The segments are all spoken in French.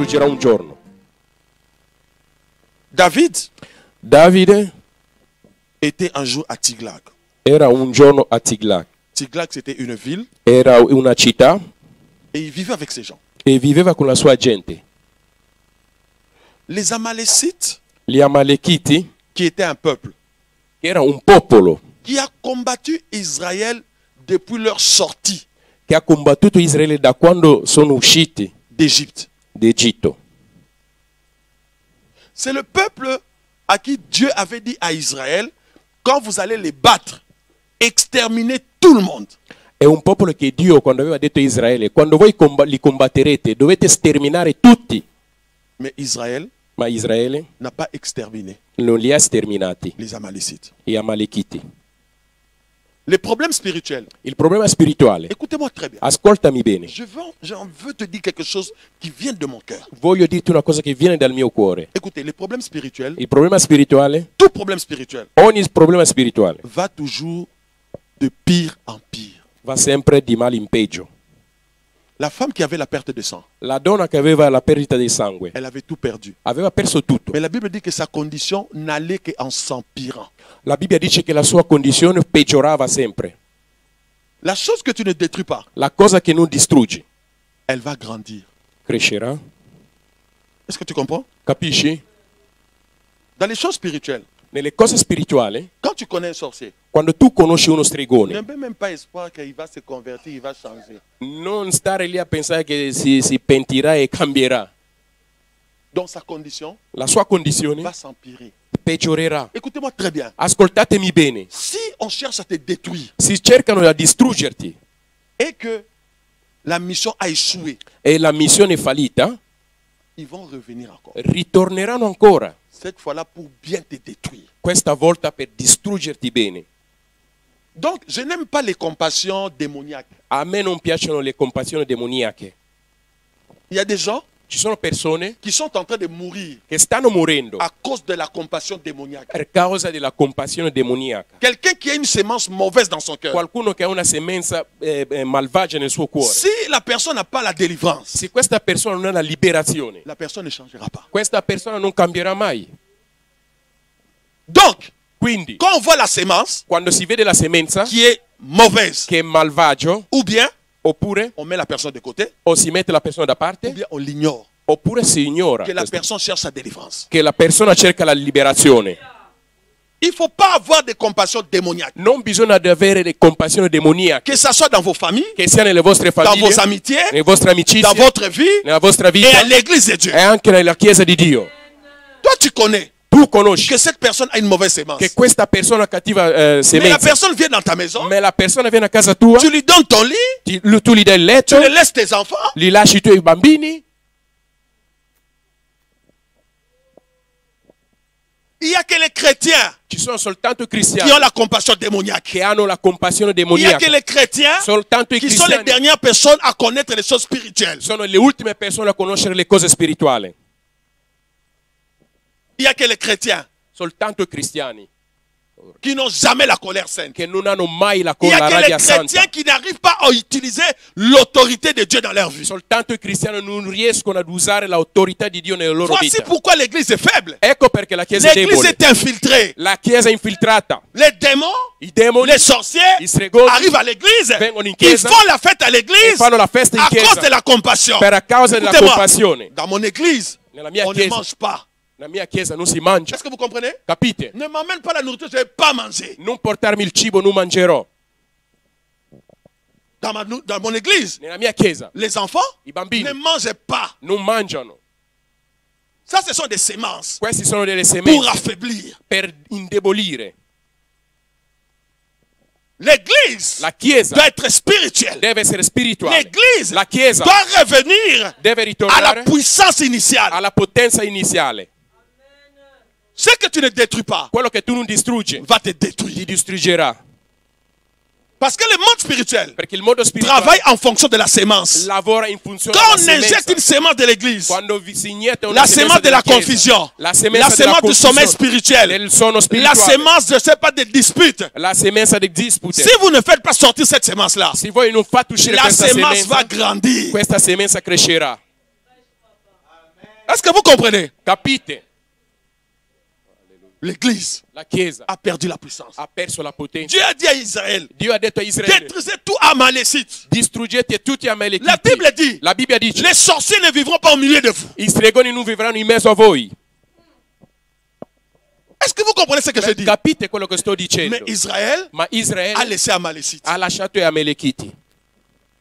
distruggerà un giorno. Davide était un jour à Tiglag. era un giorno a Tiglag. Tiglag, c'était une ville Era una città et il vivait avec ses gens. e viveva con la sua gente. Les Amalécites, Gli Amalekiti, qui étaient un peuple che era un popolo qui a combattu Israël depuis leur sortie che ha combattuto Israele da quando sono usciti d'Égypte. d'Egitto. C'est le peuple à qui Dieu avait dit à Israël, quand vous allez les battre, exterminez tout le monde. È un popolo che Dio, quando aveva detto a Israele, quando voi li combatterete, dovete sterminare tutti. Mais Israël Ma Israele n'a pas exterminé non li ha sterminati, les Amalécites. gli Amalekiti. Les problèmes spirituels. Il problema spirituale, Écoutez-moi très bien. ascoltami bene, J'en veux te dire quelque chose qui vient de mon cœur. voglio dirti una cosa che viene dal mio cuore. Écoutez, les problèmes spirituels, Il problema spirituale, tout problème spirituel, ogni problema spirituale va toujours de pire en pire. va sempre di male in peggio. La femme qui avait la perte de sang, La donna che aveva la perdita di sangue elle avait tout perdu. aveva perso tutto. Mais la Bible dit que sa condition n'allait qu'en s'empirant. La Bibbia dice che la sua condizione peggiorava sempre. La chose que tu ne détruis pas, La cosa che non distruggi elle va grandir. crescerà. Est-ce que tu comprends? Capisci? Dans les choses spirituelles, Nelle cose spirituali, quand tu connais un sorcier, quando tu conosci uno ne stregone, mets même pas espoir qu'il va se convertir, il va changer. non stare lì a pensare che si pentirà e cambierà. Donc sa condition La sua condizione va s'empirer. peggiorerà. Écoutez-moi très bien. Ascoltatemi bene. Si on cherche à te détruire Si cercano di distruggerti et que la mission a échoué, e la missione è fallita, ils vont revenir encore. ritorneranno ancora. Cette fois-là pour bien te détruire. Questa volta per distruggerti bene. Donc, je n'aime pas les compassions démoniaques. A me non piacciono le compassioni demoniache. Il y a des gens Ci sono persone qui sont en train de mourir che stanno morendo à cause de la compassion démoniaque. per causa della compassione demoniaca. Quelqu'un qui a une sémence mauvaise dans son cœur. Qualcuno che ha una semenza malvagia nel suo cuore. Si la personne n'a pas la délivrance, Se questa persona non ha la liberazione, la personne ne changera pas. questa persona non cambierà mai. Donc, Quindi, quand on voit la sémence quando si vede la semenza qui est mauvaise, che è malvagio, ou bien oppure on met la personne de côté, o si mette la persona da ou parte, bien on l'ignore, oppure si ignora que la questo. personne cherche sa délivrance. Che la persona cerca la liberazione. Il ne faut pas avoir de compassion démoniaque. Non bisogna avere le compassioni demoniache, Que ça soit dans vos familles, che sia nelle vostre dans famiglie, vos amitiés, nelle vostre amicizie, dans votre vie nella vostra et vita à l'église de Dieu. e anche nella Chiesa di Dio. Toi, tu connais Tu conosci que cette personne a une mauvaise sémence. che questa persona ha cattiva Mais la semenza, personne vient dans ta maison, ma la persona viene a casa tua, tu lui donnes ton lit, tu gli dai il letto, tu le laisses tes enfants. gli lasci i tuoi bambini. Il n'y a que les chrétiens Ci sono soltanto i qui ont cristiani la compassion démoniaque. che hanno la compassione Il n'y a que demoniaca. les chrétiens Soltanto i qui sont les cristiani dernières personnes à connaître les choses spirituelles. sono le ultime persone a conoscere le cose spirituali. Il n'y a que les chrétiens Soltanto i cristiani qui n'ont jamais la colère sainte. che non hanno mai la Il n'y a que les rabbia chrétiens santa. qui n'arrivent pas à utiliser l'autorité de Dieu dans leur vie. Soltanto i cristiani non riescono ad usare l'autorità di Dio nella loro Voici vita. pourquoi l'église est faible. Ecco perché la Chiesa è L'église debole. est infiltrée. La Chiesa è infiltrata. Les démons, I demoni les sorciers i stregoni arrivent à l'église. vengono in Ils chiesa font la fête à e l'église fanno la festa in à cause de chiesa la compassion. per a causa della Écoutez-moi, compassione. dans mon église, Nella mia on ne chiesa, mange pas. nella mia chiesa non si mangia. Est-ce que vous comprenez? Capite? Ne m'emmène pas la nourriture, je ne vais pas manger. Non portarmi il cibo, non mangerò. Dans mon église, Nella mia chiesa les enfants i bambini ne mangent pas. non mangiano. Ça, ce sont des sémences Queste sono delle pour semenze affaiblir. per indebolire. L'église La Chiesa doit être spirituelle. deve essere spirituale. L'église La Chiesa doit revenir deve à la ritornare puissance initiale. alla potenza iniziale. Ce que tu ne détruis pas Quello che tu non distruggi va te ti détruire. distruggerà. Parce que le monde spirituel Perché il modo spirituale travaille en fonction de la sémence. lavora in funzione Quand della on injecte une semenza. sémence de l'église, Quando si inietta una la semenza sémence de della la Chiesa, confusion, la la semenza della sémence du sommeil confusione, spirituel, del sonno la spirituale, sémence, je ne sais pas, des disputes. la semenza di dispute. Si vous ne faites pas sortir cette sémence-là, Se voi non fate uscire la questa sémence va semenza, grandir. questa semenza crescerà. Est-ce que vous comprenez? Capite? L'Église La Chiesa a perdu la puissance. ha perso la potenza. Dieu a dit à Israël, Dio ha detto a Israele, détruisez tout Amalécite. distruggete tutti gli Amalekiti. La Bible dit, La Bibbia dice, les sorciers ne vivront pas au milieu de vous. i stregoni non vivranno in mezzo a voi. Est-ce que vous comprenez ce que je dis? Capite quello che sto dicendo? Mais Israël Ma a Israele laissé Amalécite. ha lasciato gli Amalekiti.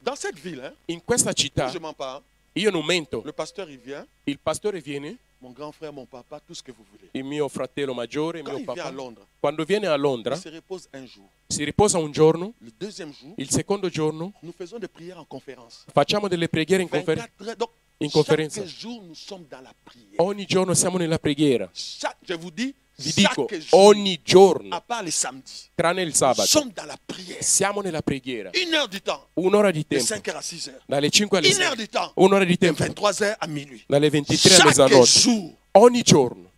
Dans cette ville, hein, In questa città, je mens pas, hein, io non mento, le pasteur il vient, il pastore viene, mon grand frère, mon papa, tout ce que vous voulez. il mio fratello maggiore, il Quand mio il vient à papà, Londres, quando viene a il Londra, se repose un jour. si riposa un giorno, Le deuxième jour, il secondo giorno nous faisons des prières en conférence. facciamo delle preghiere in 24 conferenza. heures. Donc, In conferenza. chaque jour, nous sommes dans la prière. Ogni giorno siamo nella preghiera. Je vous dis, Vi dico, chaque jour, ogni giorno, à part les samedis, tranne il nous sabato, sommes dans la prière. siamo nella preghiera. 1 heure du temps, Un'ora di de tempo, 5 heures à 6 heures. dalle 5 alle 1 heure 6. du temps, Un'ora di de tempo, 23 heures à minuit. dalle 23 alle Chaque mezzanotte. jour. Ogni giorno.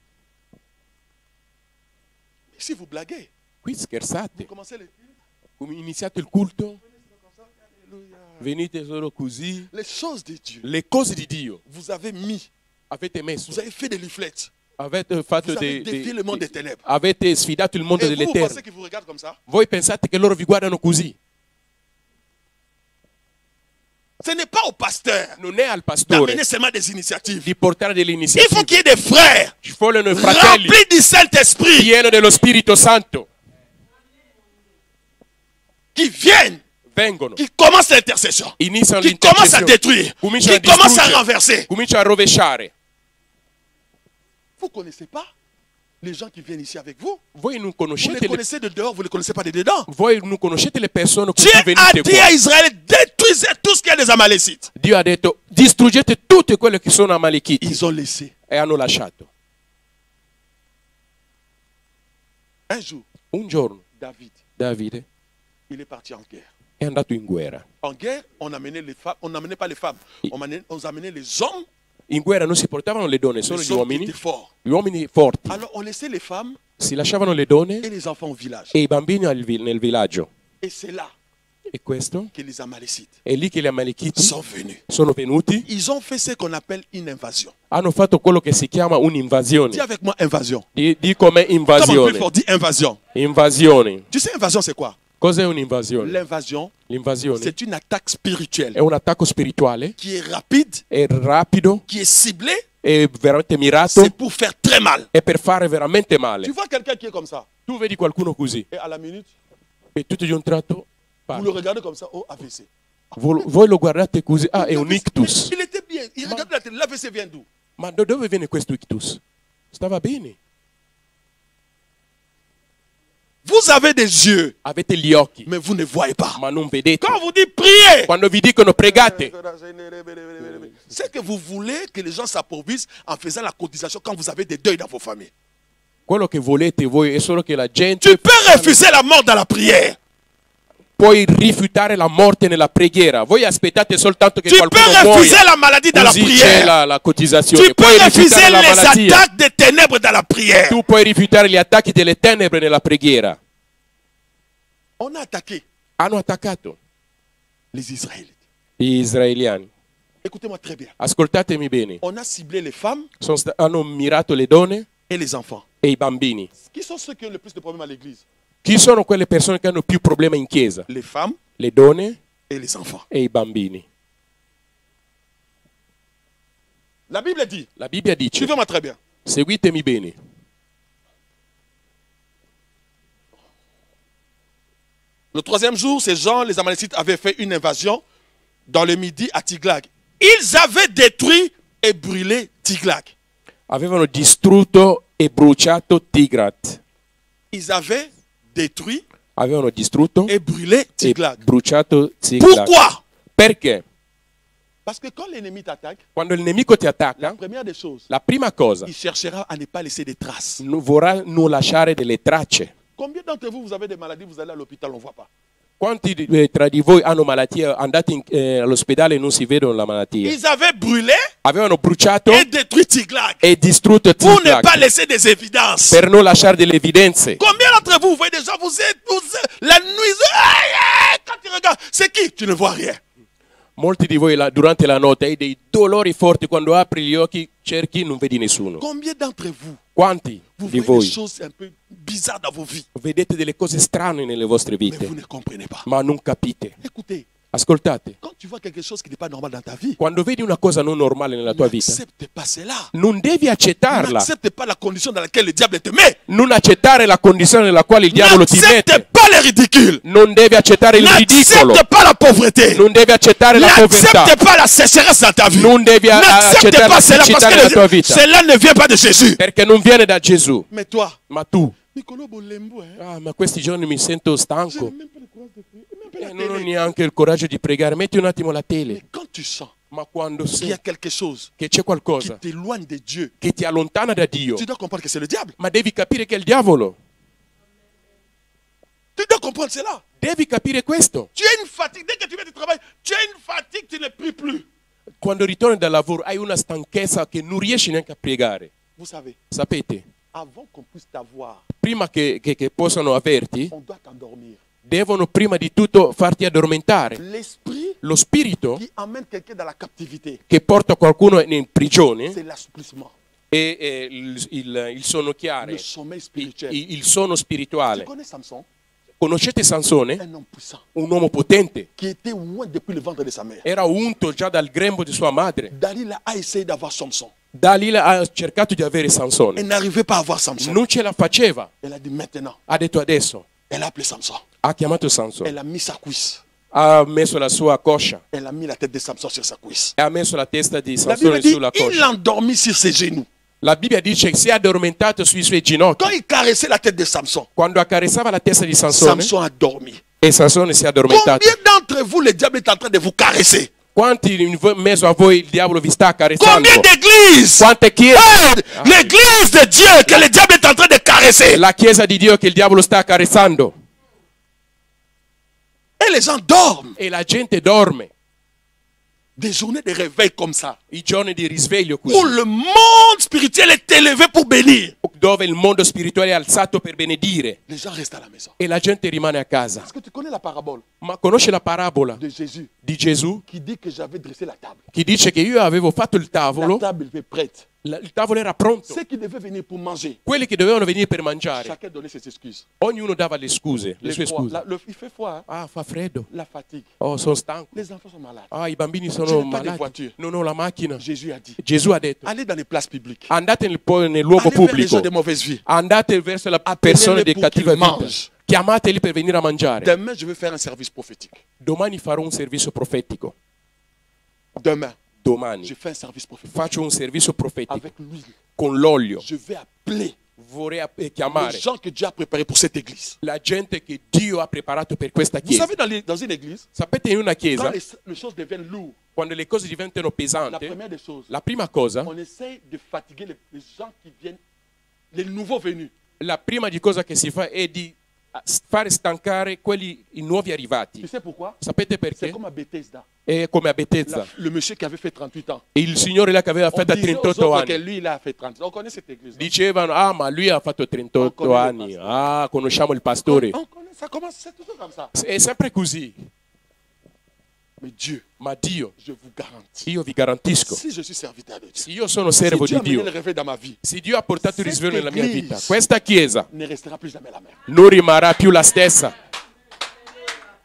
Si vous blaguez, Qui vous scherzate? commencez les... Come iniziate il culto? Alléluia. Venite solo così? Les choses de Dieu, Le cose di Dio vous avez mis, avete messo, vous avez fait des leaflets. avete fatto Vous avez défié le monde des ténèbres. avete sfidato il mondo Et delle vous pensez terre. qu'ils vous regardent comme ça? Voi pensate che loro vi guardano così? Ce n'est pas au pasteur Non è al pastore d'amener seulement des initiatives. di portare delle Il faut iniziative. qu'il y ait des frères Ci vogliono i fratelli remplis du Saint-Esprit pieni dello Spirito Santo. qui viennent, Vengono, qui commencent l'intercession, iniziano qui commencent à l'intercessione, détruire, cominciano a qui commencent à distruggere, renverser. cominciano a rovesciare. Vous ne connaissez pas les gens qui viennent ici avec vous? Voi non Vous les conoscete le, connaissez de dehors, vous ne les connaissez pas de dedans. voi non conoscete le persone con Dieu cui a venite dit à qua. Israël, détruisez tout ce qu'il y a des Amalécites. Dio ha detto distruggete tutte quelle che sono Amalekiti Ils ont laissé. e hanno lasciato. Un jour, Un giorno David, Davide il est parti en guerre. è andato in guerra. En guerre, on amenait les femmes, on n'amenait pas les femmes, on amenait les hommes, In guerra non si portavano le donne, solo les gli hommes qui uomini, étaient forts. gli uomini forti. Alors on laissait les femmes Si lasciavano le donne et les enfants au village. e i bambini nel villaggio. Et c'est là E questo que les Amalécites è lì che gli Amalekiti sont venus. sono venuti, Ils ont fait ce qu'on appelle une invasion. hanno fatto quello che si chiama Dis un'invasione. avec moi invasion. Di come Comme on invasione. peut dire invasion. Invasione. Tu sais, invasion, c'est quoi? Cos'è un'invasione? L'invasion, L'invasione c'est une attaque spirituelle è un attacco spirituale, qui est rapide, è rapido, qui est ciblée, è veramente mirato, c'est pour faire très mal. è per fare veramente male. Tu vois quelqu'un qui est comme ça, Tu vedi qualcuno così et à la minute, e tutto di un tratto vous le regardez comme ça, oh, AVC. voi lo guardate così, ah è un ictus. Il était bien, il regarde la télé, l'AVC vient d'où? Ma da dove viene questo ictus? Stava bene. Vous avez des yeux, Avete gli occhi, mais vous ne voyez pas. ma non vedete. Quand on vous dit priez, Quando vi dicono pregate, c'est que vous voulez que les gens s'approviennent en faisant la cotisation quand vous avez des deuils dans vos familles. quello che volete voi è solo che la Tu gente peux refuser la mort dans la prière. puoi rifiutare la morte nella preghiera. Voi aspettate soltanto che Tu peux qualcuno refuser muoia. la maladie dans la Così c'è prière. la cotisazione. Tu peux Puoi refuser rifiutare la les malattia. attaques des ténèbres dans la prière. Tu puoi rifiutare gli attacchi delle tenebre nella preghiera. On a attaqué Hanno attaccato les Israélites. gli israeliani. Écoutez-moi très bien. Ascoltatemi bene. On a ciblé les femmes Hanno mirato le donne et les enfants. e i bambini. Qui sont ceux qui ont le plus de problèmes à l'église? Chi sono quelle persone che hanno più problemi in chiesa? Les femmes Le donne et les enfants. e i bambini. La Bible dit, La Bibbia dice, suivez-moi très bien. seguitemi bene. Le troisième jour, ces gens, les Amalécites, avaient fait une invasion dans le midi à Tiglag. Ils avaient détruit et brûlé Tiglag. Avevano distrutto e bruciato Tigrat. Ils avaient détruit Avevano distrutto et brûlé e Tiglag. bruciato Tiglat. Pourquoi? Perché? Parce que quand l'ennemi t'attaque, Quando il nemico ti la attacca, première des choses, la prima cosa il cherchera à ne pas laisser des traces. vorrà non lasciare delle tracce. Combien d'entre vous, vous avez des maladies, vous allez à l'hôpital, on ne voit pas. Quanti tra di voi hanno malattie, andate all'ospedale e non si vedono la malattia? Ils avaient brûlé Avevano bruciato et détruit Tiglag e distrutto pour ne Tiglat pas laisser des évidences. per non lasciare delle evidenze. Combien d'entre vous, vous voyez des gens, vous êtes la nuit, aïe, aïe, quand tu regardes, c'est qui? Tu ne vois rien. Molti di voi durante la notte hai dei dolori forti, quando apri gli occhi cerchi non vedi nessuno. Combien d'entre vous, Quanti vous di voyez des voi choses un peu bizarres dans vos vies, vedete delle cose strane nelle vostre mais vite, vous ne comprenez pas. ma non capite? Écoutez, Ascoltate, quand tu vois quelque chose qui n'est pas normal dans ta vie, quando vedi una cosa non normale nella tua vita, n'accepte pas cela. non devi accettarla. N'accepte pas la condition dans laquelle le diable te met. Non accettare la condizione nella quale il diavolo ti N'accepte mette. pas les ridicules. Non devi accettare il ridicolo. N'accepte pas la pauvreté. Non devi accettare la povertà. N'accepte pas la sécheresse dans ta vie. Non devi N'accepte accettare pas la cela siccità parce nella que tua vita. cela ne vient pas de Jésus. Perché non viene da Gesù. Mais toi, Ma tu, Nicolo Bolembo, ah, ma questi giorni mi sento je n'ai stanco. même pas le courage de prier. Même pas la Non ho télé. neanche il coraggio di pregare. Metti un attimo la tele. Mais quand tu sens Ma quando qu'il y a senti quelque chose che c'è qui qualcosa t'éloigne de Dieu, che ti allontana da Dio, tu dois comprendre que c'est le diable. ma devi capire che è il diavolo. Tu dois comprendre cela. Devi capire questo. Tu as une fatigue. Dès que tu viens du travail, tu as une fatigue, tu ne pries plus. Quando ritorni dal lavoro hai una stanchezza che non riesci neanche a pregare. Vous savez, Sapete, avant qu'on puisse t'avoir, prima che possano averti, on doit t'endormir. devono prima di tutto farti addormentare. L'esprit Lo spirito qui emmène quelqu'un dans la captivité, che porta qualcuno in prigione c'est l'assouplissement, è il sonno chiaro, le sommeil spirituel. il sonno Tu spirituale. connais Samson, Conoscete Sansone? un homme puissant, Un uomo potente. qui était loin depuis le ventre de sa mère. Era unto già dal grembo di sua madre. Dalila a essayé d'avoir Samson. Dalila ha cercato di avere Elle Sansone. n'arrivait pas à avoir Samson. Non ce la faceva. Elle a dit maintenant. Ha detto adesso. Elle a appelé Samson. Ha chiamato Sansone. Elle a mis sa cuisse. Ha messo la sua coscia. Elle a mis la tête de Samson sur sa cuisse. E ha messo la testa di La Bible Sansone dit sulla il coscia. l'a endormi sur ses genoux. La Bibbia dice che si è addormentato sui suoi ginocchi. Quand il caressait la tête de Samson, Quando accarezzava la testa di Sansone, Samson a dormi. e Sansone si è addormentato. Combien d'entre vous, le diable est en train de vous caresser? Quanti in mezzo a voi il diavolo vi sta accarezzando? Combien d'églises? Quante chiese? L'église de Dieu que le diable est en train de caresser. La chiesa di Dio che il diavolo sta accarezzando. Et les gens dorment. E la gente dorme. Des journées de réveil comme ça, I giorni di risveglio où così, le monde spirituel est élevé pour bénir. dove il mondo spirituale è alzato per benedire Les gens restent à la maison. e la gente rimane a casa. Est-ce que tu connais la parabole Ma conosce la parabola de Jésus di Gesù qui dit que j'avais dressé la table? che dice che io avevo fatto il La tavolo, table était prête. il tavolo era pronto. Ceux qui devaient venir pour manger, Quelli che dovevano venire per mangiare, chacun donnait ses excuses. ognuno dava le scuse, le sue froid, scuse. il fait froid, hein? Ah, fa freddo. La fatigue. Oh, sono stanco. Les enfants sont malades. Ah, i bambini Je sono n'ai pas de malati. voiture. Non ho la macchina. Jésus a dit, Gesù ha detto, allez dans les places publiques. andate nel luogo Allez vers les pubblico, gens de mauvaise vie. andate verso la Appelez-les persone di pour cattiva qu'ils vita, mangent. chiamateli per venire a mangiare. Demain, je vais faire un service prophétique. Domani farò un servizio profetico. Demain, Domani je fais un service prophétique. faccio un servizio profetico Avec l'huile, con l'olio. je vais appeler Vorrei les chiamare gens que Dieu a préparés pour cette église. la gente che Dio ha preparato per questa Vous chiesa. savez, dans une église, Sapete, in una quand chiesa, les choses deviennent lourdes, quando le cose diventano la pesanti, première des choses, la prima cosa, on essaye de fatiguer les gens qui viennent, les nouveaux venus. la prima di cosa che si fa è di fare stancare i nuovi arrivati. Tu sais pourquoi? Sapete C'est perché? comme à Bethesda. È come a Bethesda. Le monsieur qui avait fait 38 ans. Il signore là che aveva On fatto disait aux 38 autres que anni. lui, il a fait 30 ans. On connaît cette église. Dicevano, ah, ma lui ha fatto 38 anni. Ah, conosciamo il pastore. On connaît, ça commence, c'est toujours comme ça. È sempre così. Mais Dieu, Ma Dio, je vous garantis, io vi garantisco, si je suis serviteur de Dieu, se io sono si servo Dieu di a mené Dio, le réveil dans ma vie, se Dio ha portato il risveglio nella mia vita, Église questa chiesa ne restera plus jamais la même. non rimarrà più la stessa.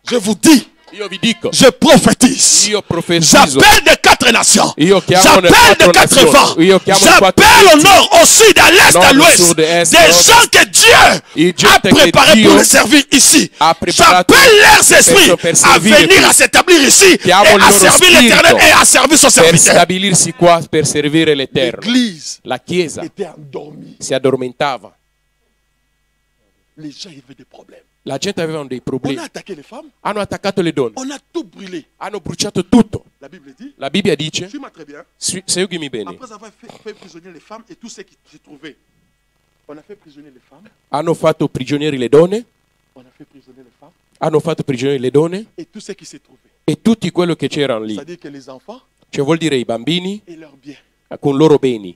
Je vous dis, Io vi dico, je prophétise. io profetizzo, J'appelle de 4 nations. Io chiamo le J'appelle de quattro 4 nazioni. vents. Io chiamo le quattro J'appelle au venti. nord, au sud, à l'est, Nord, à l'ouest. sud, est, Des nord. gens que Dieu I a gente che préparés Dio pour le servir ici. ha preparato J'appelle leurs esprits per à servire venir qui. à s'établir ici et Chiamo il à loro servir spirito l'éternel et à servir son per serviteur. stabilirsi qua, per servire l'Eterno. L'église La chiesa était endormie. si addormentava. Les gens avaient des problèmes. La gente aveva dei On problemi. a attaqué les femmes. Hanno attaccato le donne, On a tout brûlé. hanno bruciato tutto. La Bible dit, La Bibbia dice, suis-moi très bien. seguimi bene, Après avoir fait prisonnier les femmes et tous ceux qui s'y trouvaient, on a fait prisonnier les femmes, hanno fatto prigionieri le donne, on a fait prisonnier les femmes hanno fatto prigionieri le donne et tous ceux qui s'y trouvaient. e tutti quello che c'erano lì. C'est-à-dire que les enfants Cioè vuol dire i bambini et leurs biens. con loro beni.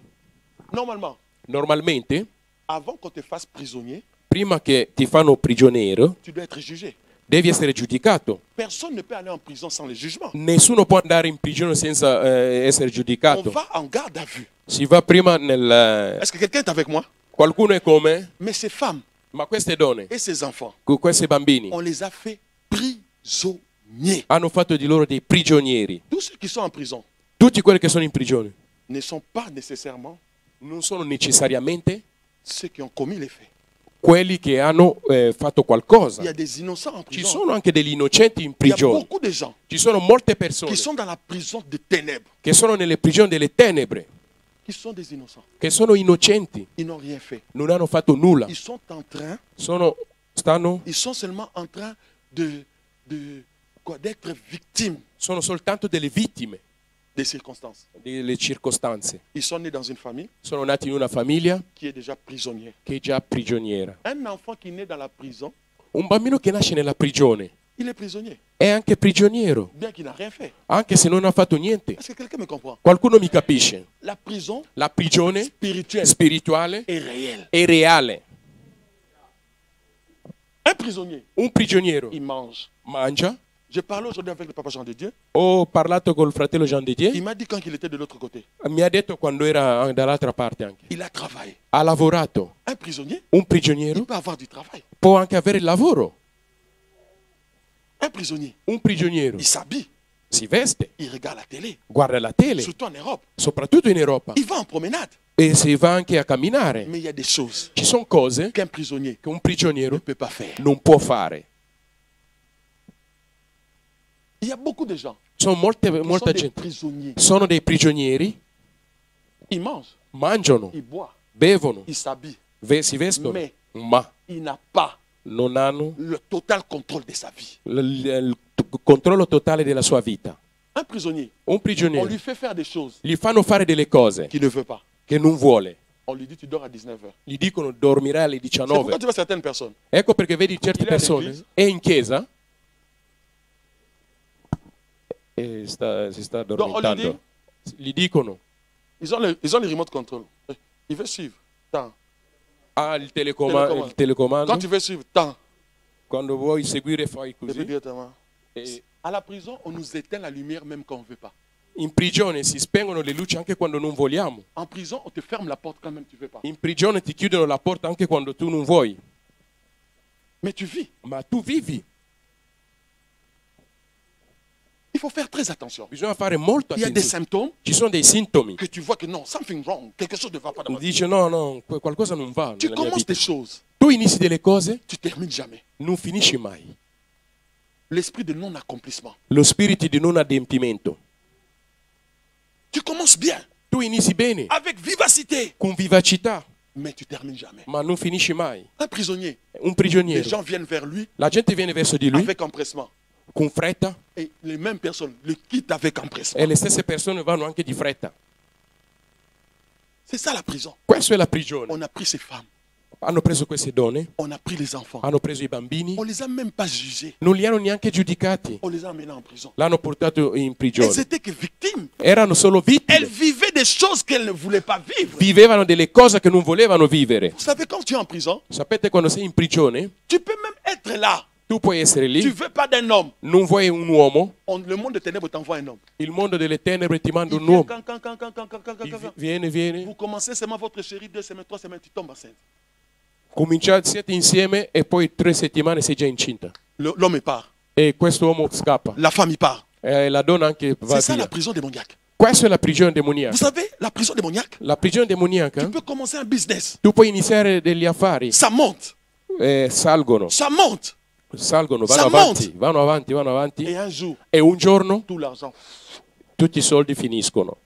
Normalement, Normalmente, avant qu'on te fasse prisonnier, prima che ti fanno prigioniero, tu dois être jugé. devi essere giudicato. Personne ne peut aller en prison sans le jugement. Nessuno può andare in prigione senza essere On giudicato. va en garde à vue. Si va prima nel... Est-ce que quelqu'un est avec moi? Qualcuno è come? Mais ces femmes Ma queste donne, et ces enfants, questi bambini, on les a fait prisonniers. hanno fatto di loro dei prigionieri. Tous ceux qui sont en prison Tutti quelli che sono in prigione ne sont pas nécessairement non sono necessariamente ceux qui ont commis les faits. quelli che hanno fatto Il y qualcosa. a des innocents en Ci prison. sono anche degli innocenti in Il y a prigione. beaucoup de gens Ci sono molte persone qui sont dans la prison des ténèbres, che sono nelle prigioni delle tenebre, qui sont des innocents. che sono innocenti, Ils n'ont rien fait. non hanno fatto nulla. Ils sont en train, Ils ils sont seulement en train d'être victimes sono soltanto delle vittime des circonstances. delle circostanze. Ils sont nés dans une famille Sono nati in una famiglia qui est déjà prisonnière. che è già prigioniera. Un enfant qui naît dans la prison, Un bambino che nasce nella prigione il est prisonnier, è anche prigioniero, bien qu'il n'a rien fait. anche se non ha fatto niente. Est-ce que quelqu'un me comprend? Qualcuno mi capisce? La prison La prigione spirituelle spirituale est réelle. è reale. Un prisonnier, Un prigioniero il mange. mangia. J'ai parlé aujourd'hui avec le papa Jean de Dieu. Ho parlato col fratello Jean Il Didier, m'a dit quand il était de l'autre côté, mi ha detto quando era dall'altra parte anche. il a travaillé. Ha lavorato. Un prisonnier, Un il prigioniero peut avoir du travail. può anche avere il lavoro. Un prisonnier, Un prigioniero il s'habille, si veste, il regarde la télé, guarda la tele, surtout en Europe. soprattutto in Europa, Il va en promenade. e si va anche a camminare. Mais il y a des choses Ci sono cose qu'un prisonnier che un ne prigioniero peut pas faire. non può fare. Il y a beaucoup de gens Sono qui molta sont des gente. prisonniers. Sono dei prigionieri, Ils mangent, mangiano, ils boivent, bevono, ils s'habillent. si vestono, Mais ma il n'a pas non hanno le total contrôle de sa vie. il controllo totale della sua vita. Un prisonnier, Un on prigioniero lui fait faire des choses gli fanno fare delle cose qu'il ne veut pas. che non vuole. On lui dit tu dors à 19h. Gli dicono dormirai alle C'est pourquoi 19. tu vois certaines personnes. Ecco perché vedi certe Il è persone all'eglise. è in chiesa e si sta Donc on lui dit, addormentando. Gli dicono ils ont le remote control. Il veut suivre. Tant. il Telecomando. telecomando. Quand tu veux suivre, tant. Quando vuoi seguire fai Et puis così. directement. E À la prison, on nous éteint la lumière même quand on ne veut pas. in prigione si spengono le luci anche quando non vogliamo. En prison, on te ferme la porte quand même tu ne veux pas. In prigione ti chiudono la porta anche quando tu non vuoi. Mais tu vis. Ma tu vivi. Il faut faire très attention. Bisogna fare molto Il y a des attenzione. symptômes Ci sono dei sintomi. que tu vois que non, something wrong, quelque chose ne va pas dans ma vie. Dice no, qualcosa non va Tu nella mia commences vita. des choses, Tu inizi delle cose, tu termines jamais. non finisci mai. L'esprit de non-accomplissement. Lo spirito di non adempimento. Tu commences bien, Tu inizi bene, avec vivacité, con vivacità, mais tu termines jamais. ma non finisci mai. Un prisonnier, Un les prigioniero. gens viennent vers lui La gente viene verso di lui avec empressement. con fretta Et les mêmes personnes le quittent avec empressement. e le stesse persone vanno anche di fretta. C'est ça la prison. Questa è la prigione. On a pris ces femmes, Hanno preso queste donne, on a pris les enfants. hanno preso i bambini, On les a même pas jugés. non li hanno neanche giudicati. On les a emmenés en prison. L'hanno portato in Elles prigione. étaient que victimes. Erano solo Elles vittime. vivaient des choses qu'elles ne voulaient pas vivre. Vivevano delle cose che non volevano vivere. Vous savez, quand tu es en prison, Sapete quando sei in prigione? tu peux même être là. Tu puoi essere Tu lì, ne veux pas d'un homme. non vuoi un uomo, Le monde de ténèbres t'envoie un homme. il mondo delle tenebre ti manda Il un vient uomo. quand. Viene, Vous commencez seulement votre chérie, 2 semaines, 3 semaines, tu tombes enceinte. cominciate, siete insieme e poi 3 settimane sei già incinta. L'homme part. E questo uomo scappa. La femme y part. E la donna anche va C'est ça la via. prison démoniaque. Questa è la prigione Vous demoniaca. savez, la prison démoniaque, La prigione tu demoniaca, peux commencer un business. tu puoi iniziare degli affari, Ça monte. salgono, Ça monte. vanno Ça avanti, vanno avanti, Et un jour, e un giorno tout l'argent. tutti i soldi finiscono.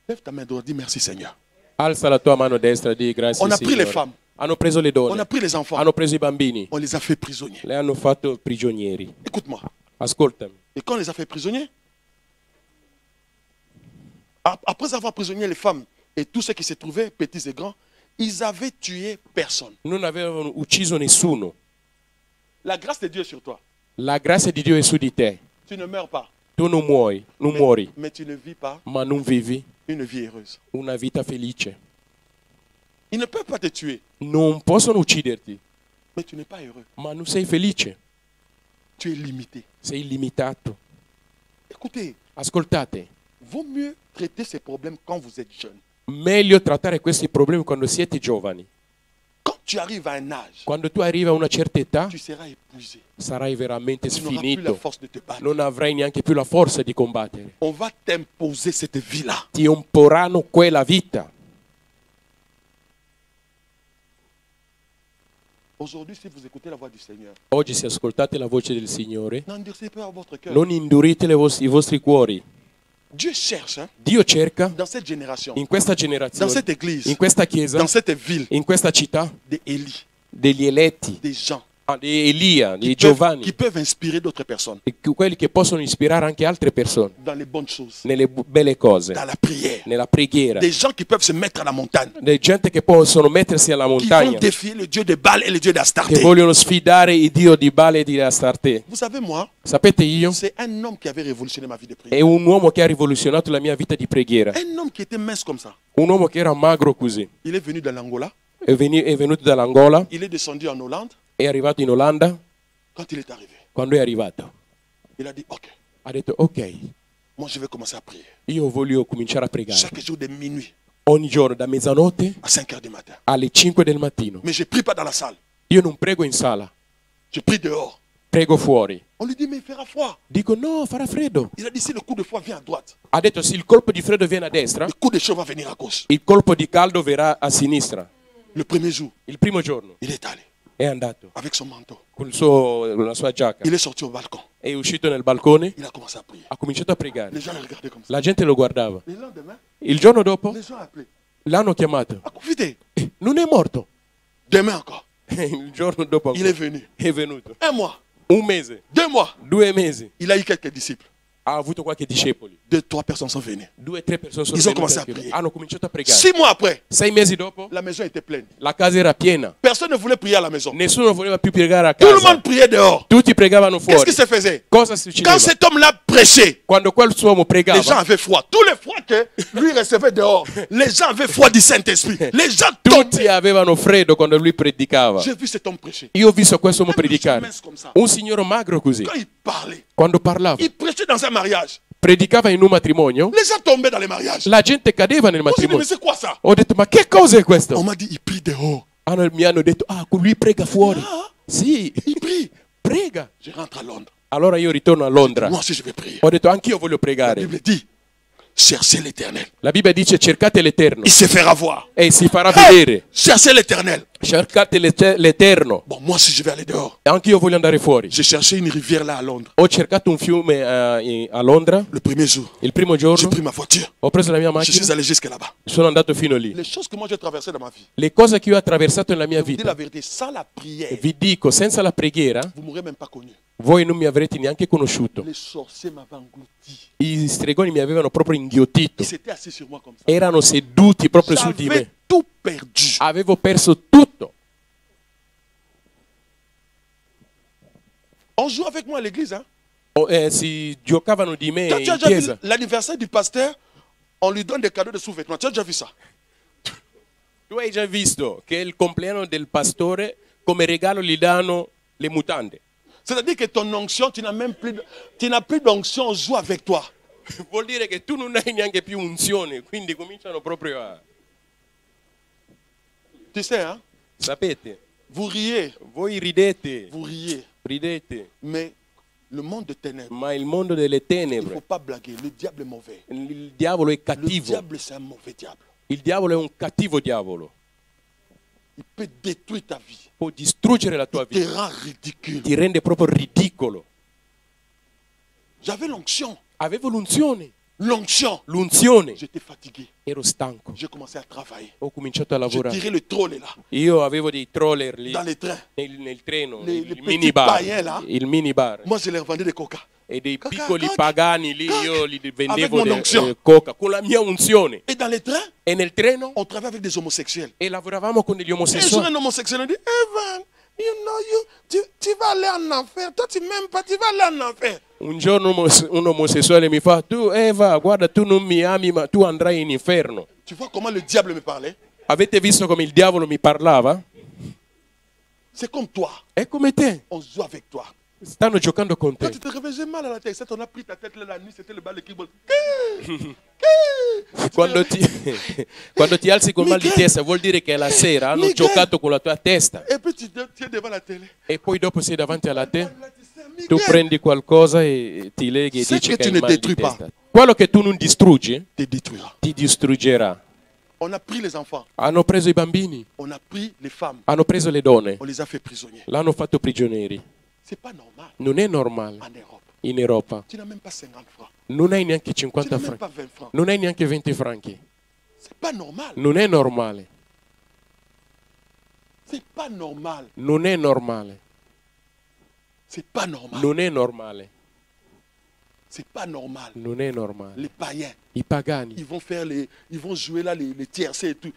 Lève ta main droite, dis merci Seigneur. Alza la tua mano destra e di grazie On a pris les Signore. femmes. Hanno preso le On a donne, pris les enfants. hanno preso i bambini, On les a fait prisonniers. le hanno fatto prigionieri. Écoute-moi. Ascoltami. Et quand on les a fait prisonniers, après avoir prisonnier les femmes et tous ceux qui se trouvaient, petits et grands, ils avaient tué personne. Non avevano ucciso nessuno. La grâce de Dieu est sur toi. La grazia di Dio è su di te. Tu ne meurs pas. Tu non muori, Mais tu ne vis pas ma non vivi une vie heureuse. una vita felice. Ils ne peuvent pas te tuer. Non possono ucciderti. Mais tu n'es pas heureux. ma non sei felice, Tu es limité. sei limitato. Écoutez, Ascoltate, vaut mieux traiter ces problèmes quand vous êtes jeune. meglio trattare questi problemi quando siete giovani. Quand tu arrives à un âge, Quando tu arrivi a una certa età, tu seras épuisé. sarai veramente Tu n'auras plus la sfinito. force de te battre. Non avrai neanche più la forza di combattere. On va t'imposer cette vie-là. Ti imporranno quella vita. Aujourd'hui, si vous écoutez la voix du Seigneur, Oggi se ascoltate la voce del Signore, n'endurcissez pas votre cœur. non indurite i vostri cuori. Dieu cherche hein, Dio cerca dans cette génération, in questa dans generazione, cette église, in questa chiesa, dans cette ville, in questa città, des Élie, degli eletti, des gens di Elia, di qui Giovanni, peuvent inspirer d'autres personnes quelli che possono ispirare anche altre persone dans les bonnes choses, nelle belle cose, dans la prière. nella preghiera. Des gens qui peuvent se mettre à la montagne, Delle gente che possono mettersi alla qui vont montagna, défier le Dieu de Baal et le Dieu che d'Astarté. vogliono sfidare il Dio di Bale e di Astarte. Vous savez, moi, Sapete io? c'est un homme qui avait révolutionné ma vie de È prière. un uomo che ha rivoluzionato la mia vita di preghiera. Un homme qui était mince comme ça. Un uomo che era magro così. Il est venu de l'Angola, È venuto dall'Angola, il est descendu en Hollande. è arrivato in Olanda. Quand il est arrivé, Quando è arrivato, il a dit, ok, ha detto ok, moi je vais commencer à prier. io voglio cominciare a pregare. Chaque jour de minuit Ogni giorno, da mezzanotte à 5 heures du matin. alle 5 del mattino. Mais je ne prie pas dans la salle, Io non prego in sala, je prie dehors. prego fuori. On lui dit, mais il fera froid. Dico no, farà freddo. Il a dit, si le coup de froid vient à droite, Ha detto se il colpo di freddo viene a destra, le coup de chaud va venir à gauche. il colpo di caldo verrà a sinistra. Le premier jour, Il primo giorno il est allé è andato avec son manteau. con la sua giacca, Il est sorti au balcon. è uscito nel balcone, Il a commencé à prier. ha cominciato a pregare. Les gens le regardaient comme ça. La gente lo guardava. Le lendemain, Il giorno dopo les gens appelaient. l'hanno chiamato. Ah, vite, Non è morto. demain encore. Il giorno dopo Il est venu. è venuto. Un mois, Un mese, 2 mois. 2 mesi, Il a eu quelques disciples. ha avuto qualche discepoli. 2, 3 personnes sont venues. 2 o 3 persone sono Ils ont venute commencé anche a lì. priere. Hanno cominciato a pregare. 6 mois après, 6 mesi dopo la maison était pleine. la casa era piena. Personne ne voulait prier à la maison. Nessuno voleva più pregare a Tout le casa. monde priait dehors. Tutti pregavano Qu'est-ce fuori. qui se faisait? Cosa succedeva? Quand cet homme-là prêchait, Quando quell'uomo les gens pregava, avaient froid. Tous les froids que lui recevait dehors, les gens avaient froid du Saint-Esprit. Les gens tutti tombaient. avevano freddo quando lui predicava. J'ai vu cet homme prêcher. Io ho visto questo uomo Un monsieur predicare. mince comme ça. Un signore magro così. Quand il parlait, Quando parlava, il prêchait dans un mariage. predicava in un matrimonio, Les gens tombaient dans les mariages. la gente cadeva nel On s'est dit, mais matrimonio. c'est quoi ça? Ho detto, ma che cos'è On questo? m'a dit, il prie dehors. Mi hanno detto, lui prega fuori. Ah, Sì, il prie. prega. Je rentre à Londres. Allora io ritorno a Londra. Moi aussi, je vais prier. Ho detto, anch'io voglio La pregare. Bible dit, cherchez l'éternel. La Bibbia dice, cercate l'Eterno Il se fera voir. e si farà Hey, vedere. cherchez l'éternel. Cercate l'Eterno. Bon, moi aussi, je vais aller dehors. Anch'io voglio andare fuori. J'ai cherché une rivière là à Londres. Ho cercato un fiume a Londra. Le premier jour, Il primo j'ai giorno pris ma voiture. ho preso la mia Je suis macchina, allé jusque là-bas. sono andato fino lì. Les choses que moi j'ai traversées dans ma vie, Le cose che io ho attraversato nella mia je vous dis la vita, vérité, sans la prière, vi dico, senza la preghiera, vous ne m'aurez même pas connu. voi non mi avrete neanche conosciuto. Les sorciers m'avaient englouti. I stregoni mi avevano proprio inghiottito. Ils s'étaient assis sur moi comme ça. Erano seduti proprio su di J'avais me. tout perdu. Avevo perso tutto. On joue avec moi à l'église. Hein? Si giocavano di me Tu as in déjà vu chiesa. l'anniversaire du pasteur, on lui donne des cadeaux de sous-vêtements. Tu as déjà vu ça? Tu hai già visto che il compleanno del pastore come regalo gli danno le mutande? C'est-à-dire que ton onction, tu n'as même plus, tu n'as plus d'onction, on joue avec toi. Vuol dire che tu non hai neanche più unzione, quindi cominciano proprio a... Tu sais, hein? Sapete, Vous riez, voi ridete, ridete. Mais le monde de ténèbres, ma il mondo delle il ne faut tenebre, pas blaguer. Le diable est mauvais. il diavolo è Le cattivo. diable, c'est un mauvais diable. Il diavolo è un cattivo diavolo. Il peut détruire ta vie. Può distruggere la tua Il te vita, rend ridicule. ti rende proprio ridicolo. J'avais l'onction. Avevo l'unzione, L'onction. J'étais fatigué. ero stanco, J'ai commencé à travailler. ho cominciato a J'ai lavorare. tiré le trolley là, Io avevo dei troller lì dans les trains. nel treno, Le il petit minibar, païen là. il minibar. Moi, je leur vendais des coca. E dei Coca, piccoli coca, pagani lì coca. io li Avec vendevo mon onction. coca con la mia unzione. Et dans les trains, E nel treno on travaillait avec des homosexuels. e lavoravamo con degli Et un jour, omosessuali. un homosexuel a dit, Evan, tu vas aller en enfer. Toi, tu m'aimes pas, tu vas aller en enfer. Un giorno un omosessuale mi fa, tu Eva, guarda, tu non mi ami, ma tu andrai in inferno. Tu vois comment le diable me parlait? Avete visto come il diavolo mi parlava? C'est comme toi. È come te, On joue avec toi. stanno giocando con Quand te. tu te réveilles, j'ai mal à la tête. On a pris ta tête là, la nuit, c'était le bal de kickball. Quando ti alzi con mal di testa vuol dire che la sera hanno Miguel. giocato con la tua testa Et puis tu es devant la télé. e poi dopo sei davanti alla te, Miguel, tu prendi qualcosa e ti leghi e Se dici che che tu hai ne mal di détruis pas. testa. Quello che tu non distruggi te détruira. ti distruggerà. On a pris les enfants, Hanno preso i bambini, on a pris les femmes, hanno preso le donne, on les a fait prisonniers. l'hanno fatto prigionieri. C'est pas normal Non è normale en Europe. in Europa. Tu n'as même pas 50 francs. Non hai neanche Tu 50 n'as même franchi, pas 20 francs. non hai neanche 20 franchi. C'est pas normal. Non è normale, C'est pas normal. non è normale, C'est pas normal. non è normale, C'est pas normal. non è normale. Les païens, I pagani ils vont jouer là les tiercés et tout.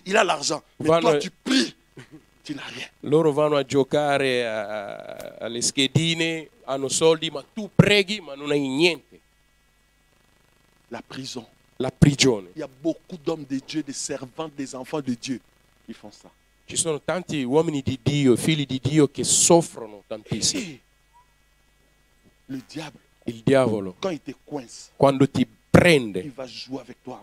Il a l'argent. Mais Voilà. toi, tu pries. Tu n'as rien. loro vanno a giocare alle schedine, hanno soldi, ma tu preghi ma non hai niente. La prison. La prigione. Il y a beaucoup d'hommes de Dieu, des servants, des enfants de Dieu qui font ça. Ci sono tanti uomini di Dio, figli di Dio che soffrono tantissimo. Et le diable, Il diavolo, quand il te coince, quando ti il prende, va jouer avec toi.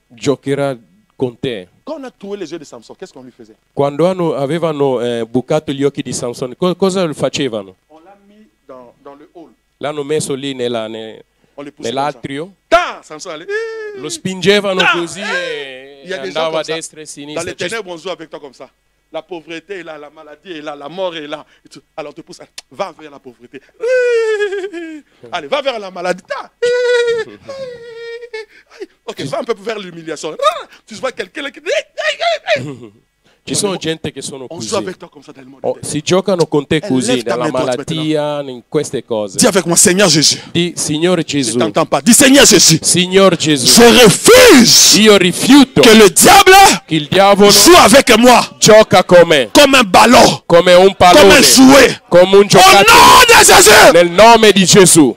giocherà con te. Quand on a trouvé les yeux de Samson, qu'est-ce qu'on lui faisait? Quando avevano bucato gli occhi di Sansone, cosa facevano? On l'a mis dans le hall. L'hanno messo lì On le poussait comme ça. nell'atrio, Ta, Samson allait. lo spingevano Ah, così Il y a e des gens andava a comme ça. destra e a Dans sinistra. les ténèbres, on joue avec toi comme ça. La pauvreté est là, la maladie est là, la mort est là. Et tout. Alors on te pousse, va vers la pauvreté. Allez, va vers la maladie. Ta. Ok, va un peu vers l'humiliation. Tu vois quelqu'un qui... Ci sono gente che sono On così. joue avec toi comme ça dans le monde. Oh, si giocano con te così, lève ta nella main droite malattia, in queste cose. Dis avec moi, Seigneur Jésus. Di Signore Je Gesù, ne t'entends pas. Dis Seigneur Jésus. Signor Gesù, Je refuse io rifiuto que le diable che il diavolo joue avec moi gioca con me comme un ballon, come un comme un pallone, jouet. come un Au giocatore. nom de Jésus. Nel nome di Gesù.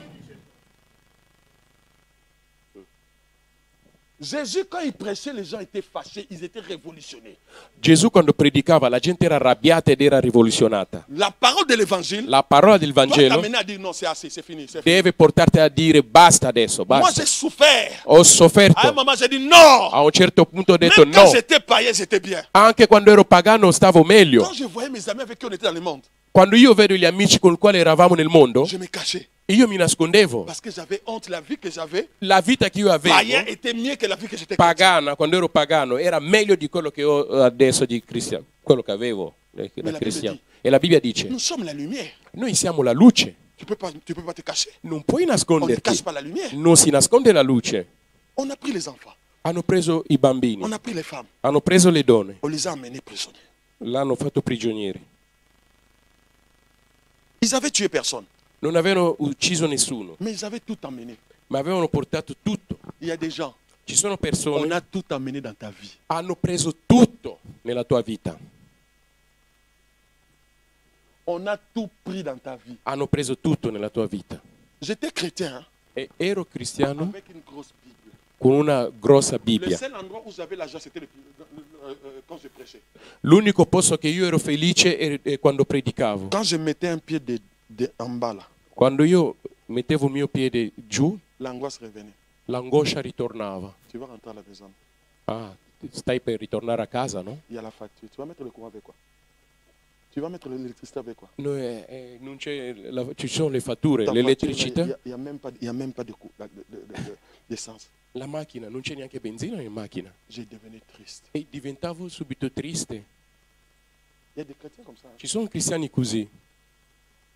Jésus, quand il prêchait, les gens étaient fâchés, ils étaient révolutionnés. Gesù quando predicava la gente era arrabbiata ed era rivoluzionata. La parole de l'évangile La parola del doit Vangelo t'amener à dire non, c'est assez, c'est fini. C'est fini. deve portarti a dire basta adesso, Moi, basta. j'ai souffert. Ho À un sofferto. moment, j'ai dit non. A un certo punto ho detto Même quand no. j'étais païen, j'étais bien. Anche quando ero pagano stavo meglio. Quand je voyais mes amis avec qui on était dans le monde, Quando io vedo gli amici con i quali eravamo nel mondo, je me cachais. io mi nascondevo. Parce que j'avais honte. La vie que j'avais, La vita che io païen, avevo, était mieux que la vie que j'étais chrétien. pagana, quando ero pagano, era meglio di quello che ho adesso di cristiano, quello che avevo da Bibbia cristiano. dice- E la Bibbia dice, Nous sommes la lumière. noi siamo la luce, Tu peux pas te cacher. non puoi On ne nasconderti, cache pas la lumière. non si nasconde la luce. On a pris les enfants. Hanno preso i bambini, On a pris les femmes. hanno preso le donne, On les a emmenés prisonniers. l'hanno fatto prigionieri. Ils avaient tué personne, Non avevano ucciso nessuno, mais ils avaient tout emmené. ma avevano portato tutto. Il y a des gens, Ci sono on persone a tout emmené dans ta vie. hanno preso tutto nella tua vita, On a tout pris dans ta vie. hanno preso tutto nella tua vita. J'étais chrétien hein, E ero cristiano avec une grosse Bible. con una grossa Le Bibbia. seul endroit où j'avais la joie, c'était quand je prêchais. L'unico posto che io ero felice è quando predicavo. Quand je mettais un pied en bas là, Quando io mettevo il mio piede giù, l'angoisse revenait. l'angoscia ritornava. Tu vas rentrer à la maison. Ah, stai per ritornare a casa, no? Il y a la facture. Tu vas mettre le courant avec quoi? Tu vas mettre l'électricité avec quoi? No, non c'è ci sono le fatture, Ta l'elettricità. voiture, il n'y a même pas d'essence. La macchina, non c'è neanche benzina in macchina. J'ai devenu triste. E diventavo subito triste. Il y a des chrétiens comme ça hein, Ci sono cristiani così,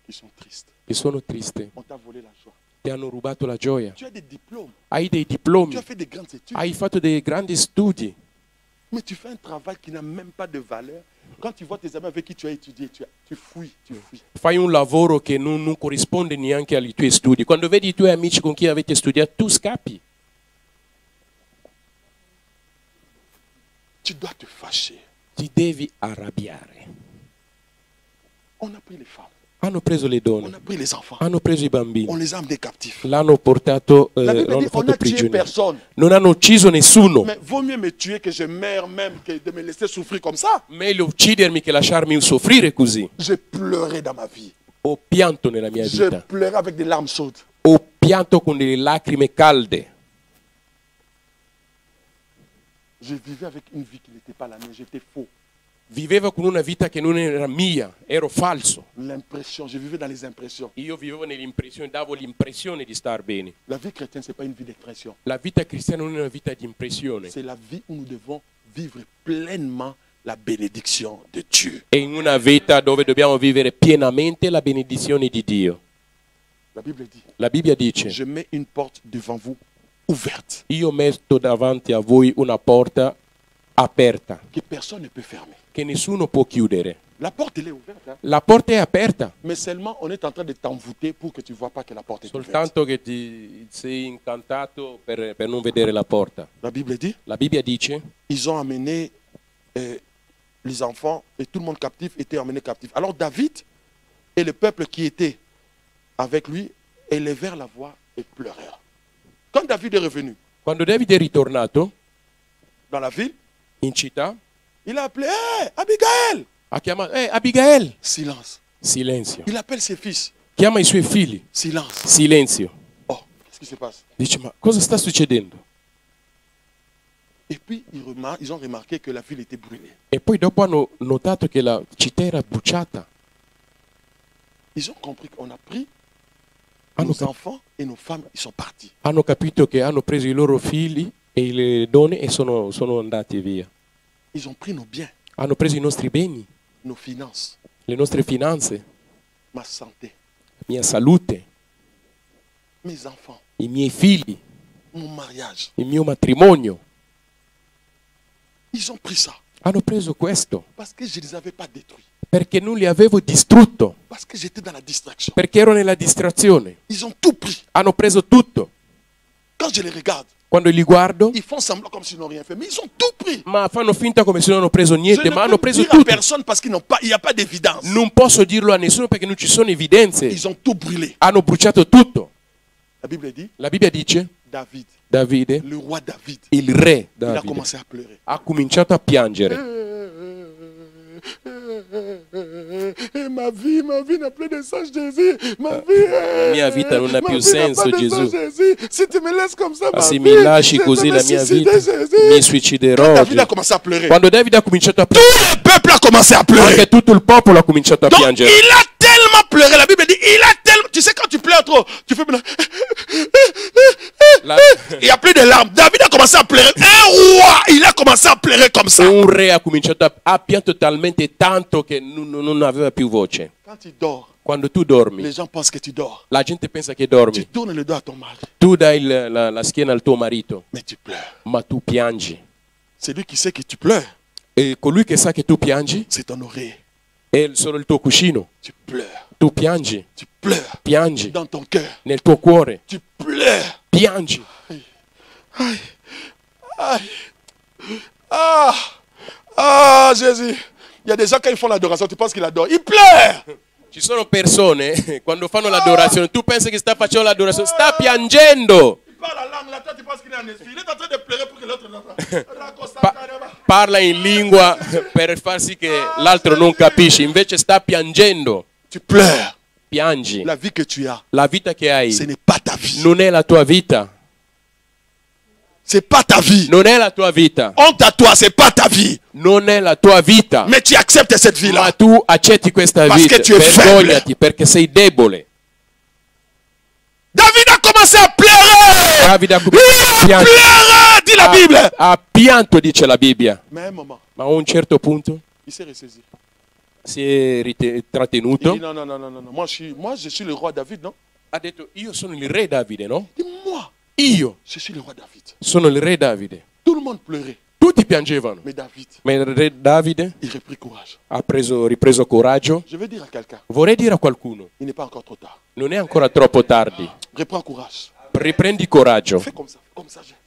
qui sont tristes. che sono tristi. On t'a volé la joie. Ti hanno rubato la gioia. Tu as des diplômes. Hai dei Tu diplomi, as fait des grandes études. hai fatto dei grandi studi, Mais tu fais un travail qui n'a même pas de valeur. Quand tu vois tes amis avec qui tu as étudié, tu fuis, tu fuis. fai un lavoro che non corrisponde neanche ai tuoi studi. Quando vedi i tuoi amici con chi avete studiato, tu scappi. Tu dois te fâcher. Ti devi arrabbiare. On a pris les femmes. Hanno preso le On donne, a pris les enfants. hanno preso i On bambini, les a amenés captifs. l'hanno portato, La Bible l'hanno dit, on fatto a tué prigioniero. personne. Non hanno ucciso nessuno. Mais vaut mieux me tuer que je meurs même que de me laisser souffrir comme ça. Meglio uccidermi che lasciarmi soffrire così. J'ai pleuré dans ma vie. Ho pianto nella mia J'ai vita. pleuré avec des larmes chaudes. Ho pianto con delle lacrime calde. Je vivais avec une vie qui n'était pas la mienne. J'étais faux. Vivevo con una vita che non era mia, ero falso. L'impression, je vivais dans les impressions. Io vivevo nell'impressione, davo l'impressione di star bene. La vie chrétienne, ce n'est pas une vie d'expression. La vita cristiana non è una vita di impressione, C'est la vie où nous devons vivre pleinement la bénédiction de Dieu. è in una vita dove dobbiamo vivere pienamente la benedizione di Dio. La Bible dit, La Bibbia dice, je mets une porte devant vous ouverte, io metto davanti a voi una porta aperta, que personne ne peut fermer. che nessuno può chiudere. La porte, elle est ouverte. Hein? La porta è aperta, Mais seulement, on est en train de t'envoûter pour que tu ne vois pas que la porte est ouverte. soltanto che ti sei incantato per non vedere la porta. La Bible dit, La Bibbia dice, ils ont amené les enfants et tout le monde captif était emmené captif. Alors David et le peuple qui était avec lui élevèrent la voix et pleurèrent. Quand David est revenu quando Davide è ritornato dans la ville, in città, il a appelé, hey, Abigail! ha chiamato, Abigail, Silence. silenzio. Il appelle ses fils. Chiama i suoi figli, Silence. silenzio. Oh, qu'est-ce qui se passe? Dice, ma cosa sta succedendo? Et puis ils ont remarqué que la ville était brûlée. E poi dopo hanno notato che la città era bruciata. Ils ont compris qu'on a pris Hanno, nos enfants et nos femmes, ils sont partis. hanno capito che hanno preso i loro figli e le donne e sono andati via. Ils ont pris nos biens, Hanno preso i nostri beni, nos finances, le nostre finanze, ma santé, la mia salute, mes enfants, i miei figli, mon mariage. il mio matrimonio. Ils ont pris ça Hanno preso questo parce que je ne les avais pas détruits. perché non li avevo distrutto, Parce que j'étais dans la distraction. perché ero nella distrazione. Ils ont tout pris. Hanno preso tutto. Quand je les regarde, Quando li guardo, ils font semblant comme s'ils n'ont rien fait. Mais ils ont tout pris. ma fanno finta come se non hanno preso Je niente, ne ma hanno peux preso dire à tutto. personne parce qu'il n'y a pas d'évidence. Non posso dirlo a nessuno perché non ci sono evidenze. Ils ont tout brûlé. Hanno bruciato tutto. La Bible dit, La Bibbia dice, David, Davide, le roi David, il re il a Davide, commencé à pleurer. ha cominciato a piangere. Ma vie n'a plus de sens, Jésus. Ma vie, La mia vita non ha ma più vie n'a senso, pas de Gesù. sens, Jésus. Si tu me laisses comme ça, Ma ma se vie, mi lasci je così vais la me mia suicider, vita, Jésus. mi Quand suiciderò David oggi. a commencé à pleurer, Quando Davide ha cominciato a piangere, tout le peuple a commencé à pleurer. anche tutto il popolo ha cominciato a Donc, piangere. il a tellement pleuré. La Bible dit, il a tellement... Tu sais, quand tu pleures trop, tu fais... La- Il n'y a plus de larmes. David a commencé à pleurer. Un roi, il a commencé à pleurer comme ça. Un re ha cominciato a pianto talmente tanto che non aveva più voce. Quand tu dors, Quando tu dormi, les gens pensent que tu dors. la gente pensa che Tu dormi. tournes le dos à ton mari, Tu dai la schiena al tuo marito, mais tu pleures. ma tu piangi. C'est lui qui sait que tu pleures. E colui che sa che tu piangi C'est ton oreille. è solo il tuo cuscino. Tu pleures. Tu piangi, Tu pleures. piangi Dans ton cœur. nel tuo cuore, Tu pleures. piangi. Aïe. Aïe. Ah. Ah, Jésus. Il y a des gens, quand ils font l'adoration, tu penses qu'ils adorent. Ils pleurent. Ci sono persone, quando fanno l'adorazione, tu pensi che sta facendo l'adorazione, sta piangendo. Il parle la langue, là, toi, tu penses qu'il est en esprit. Il est en train de pleurer pour que l'autre Parla in lingua per far sì che l'altro non capisce, invece sta piangendo. Tu pleures. Piangi. La vie que tu as, La vita che hai ce n'est pas ta vie. non è la tua vita. C'est pas ta vie. Non è la tua vita. Honte à toi, c'est pas ta vie. Non è la tua vita. Mais tu acceptes cette vie-là. Ma tu accetti questa Parce vita. che tu es Vergognati perché sei debole. David a commencé à pleurer. Davide ha Il cominciato a a piangere. pleuré, dit la Bible. Ha pianto, dice la Bibbia. Mais à un moment, Ma a un certo punto il s'est ressaisi. si è Il trattenuto. dit non, non, non, non, non. Moi, je suis le roi David, non? Ha detto, io sono il re Davide, no? Il dit, moi, Io je suis le roi David. sono il re Davide. Tout le monde pleurait. Tutti piangevano. Mais David, Ma il re Davide il reprit courage. ha ripreso coraggio. Je veux dire à quelqu'un, Vorrei dire a qualcuno, il n'est pas encore trop tard. non è ancora troppo tardi. Reprends courage. Riprendi coraggio. Fais comme ça,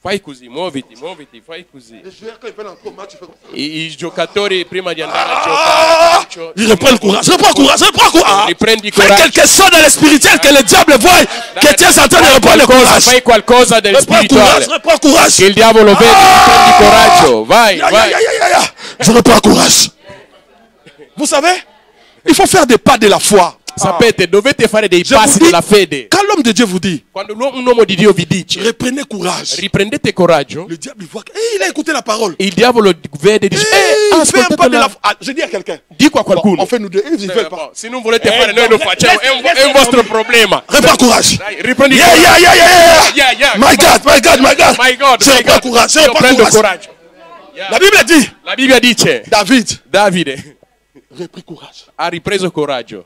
Fai così, muoviti, fai così. Les joueurs, quand ils veulent entrer au match, tu fais comme ça. I giocatori prima di andare a giocare. Il reprend le courage, reprends courage. Riprendi Fais coraggio. quelque chose dans le spirituel que le diable voit que tu es en train de reprendre le courage. Fai qualcosa del spirituale. Reprends courage. Che il diavolo vede, riprendi coraggio. Vai, vai. Je reprends courage. Vous savez, il faut faire des pas de la foi. Sapete, dovete fare dei Je vous passi dis, della fede. quand l'homme de Dieu vous dit, Quando un uomo di Dio vi dice, reprenez courage, riprendete coraggio, le diable il voit que, il a écouté la parole. il diavolo vede e dice, Il fait un pas de la ascoltate, foi. Ah, je dis à quelqu'un, dico a qualcuno. on fait nous deux, ils ne veulent pas. Se non volete fare, noi lo facciamo, è un vostro problema. Reprends courage. Dai, riprendi Yeah. Yeah. My God. My God, Je reprends courage, je io reprends prendo courage. coraggio. Yeah. La Bible dit, La Bibbia dice, Davide repris courage. ha ripreso coraggio.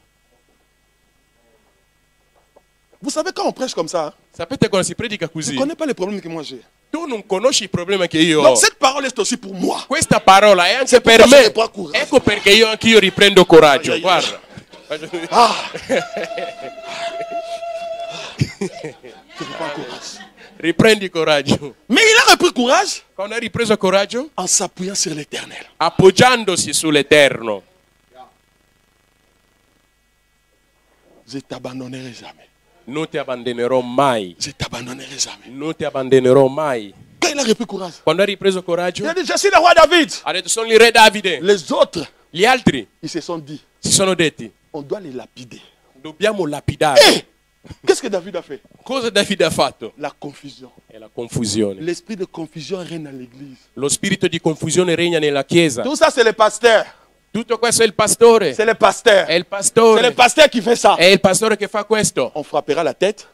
Vous savez, quand on prêche comme ça, Sapete quando si predica je ne così? connais pas les problèmes que moi j'ai. Tu non conosci i problemi che io ho. Donc cette parole est aussi pour moi. Questa parola è anche C'est per pourquoi je me. reprends courage. Ecco perché anch'io riprendo coraggio. Guarda. Ah. Je reprends courage. Riprendi coraggio. Mais il a repris courage Quando ha ripreso coraggio? en s'appuyant sur l'éternel. Appoggiandosi sull'Eterno. Je t'abandonnerai jamais. Non ti abbandonerò mai. Je t'abandonnerai jamais. Non ti abbandonerò mai. Quand il a repris courage, Quando ha ripreso coraggio? il a dit, je suis le roi David. Ha detto, sono il re Davide. Les autres, Gli altri ils se sont dit, si sono detti, on doit les lapider. dobbiamo lapidare. Eh, qu'est-ce que David a fait? Cosa Davide ha fatto? La confusion. È la confusione. L'esprit de confusion règne dans l'église. Lo spirito di confusione regna nella chiesa. Tout ça, c'est le pasteur. Tutto questo è il pastore. C'est le pasteur. È il C'est le pastore. pasteur qui fait ça. È il pastore che fa questo. On frappera la tête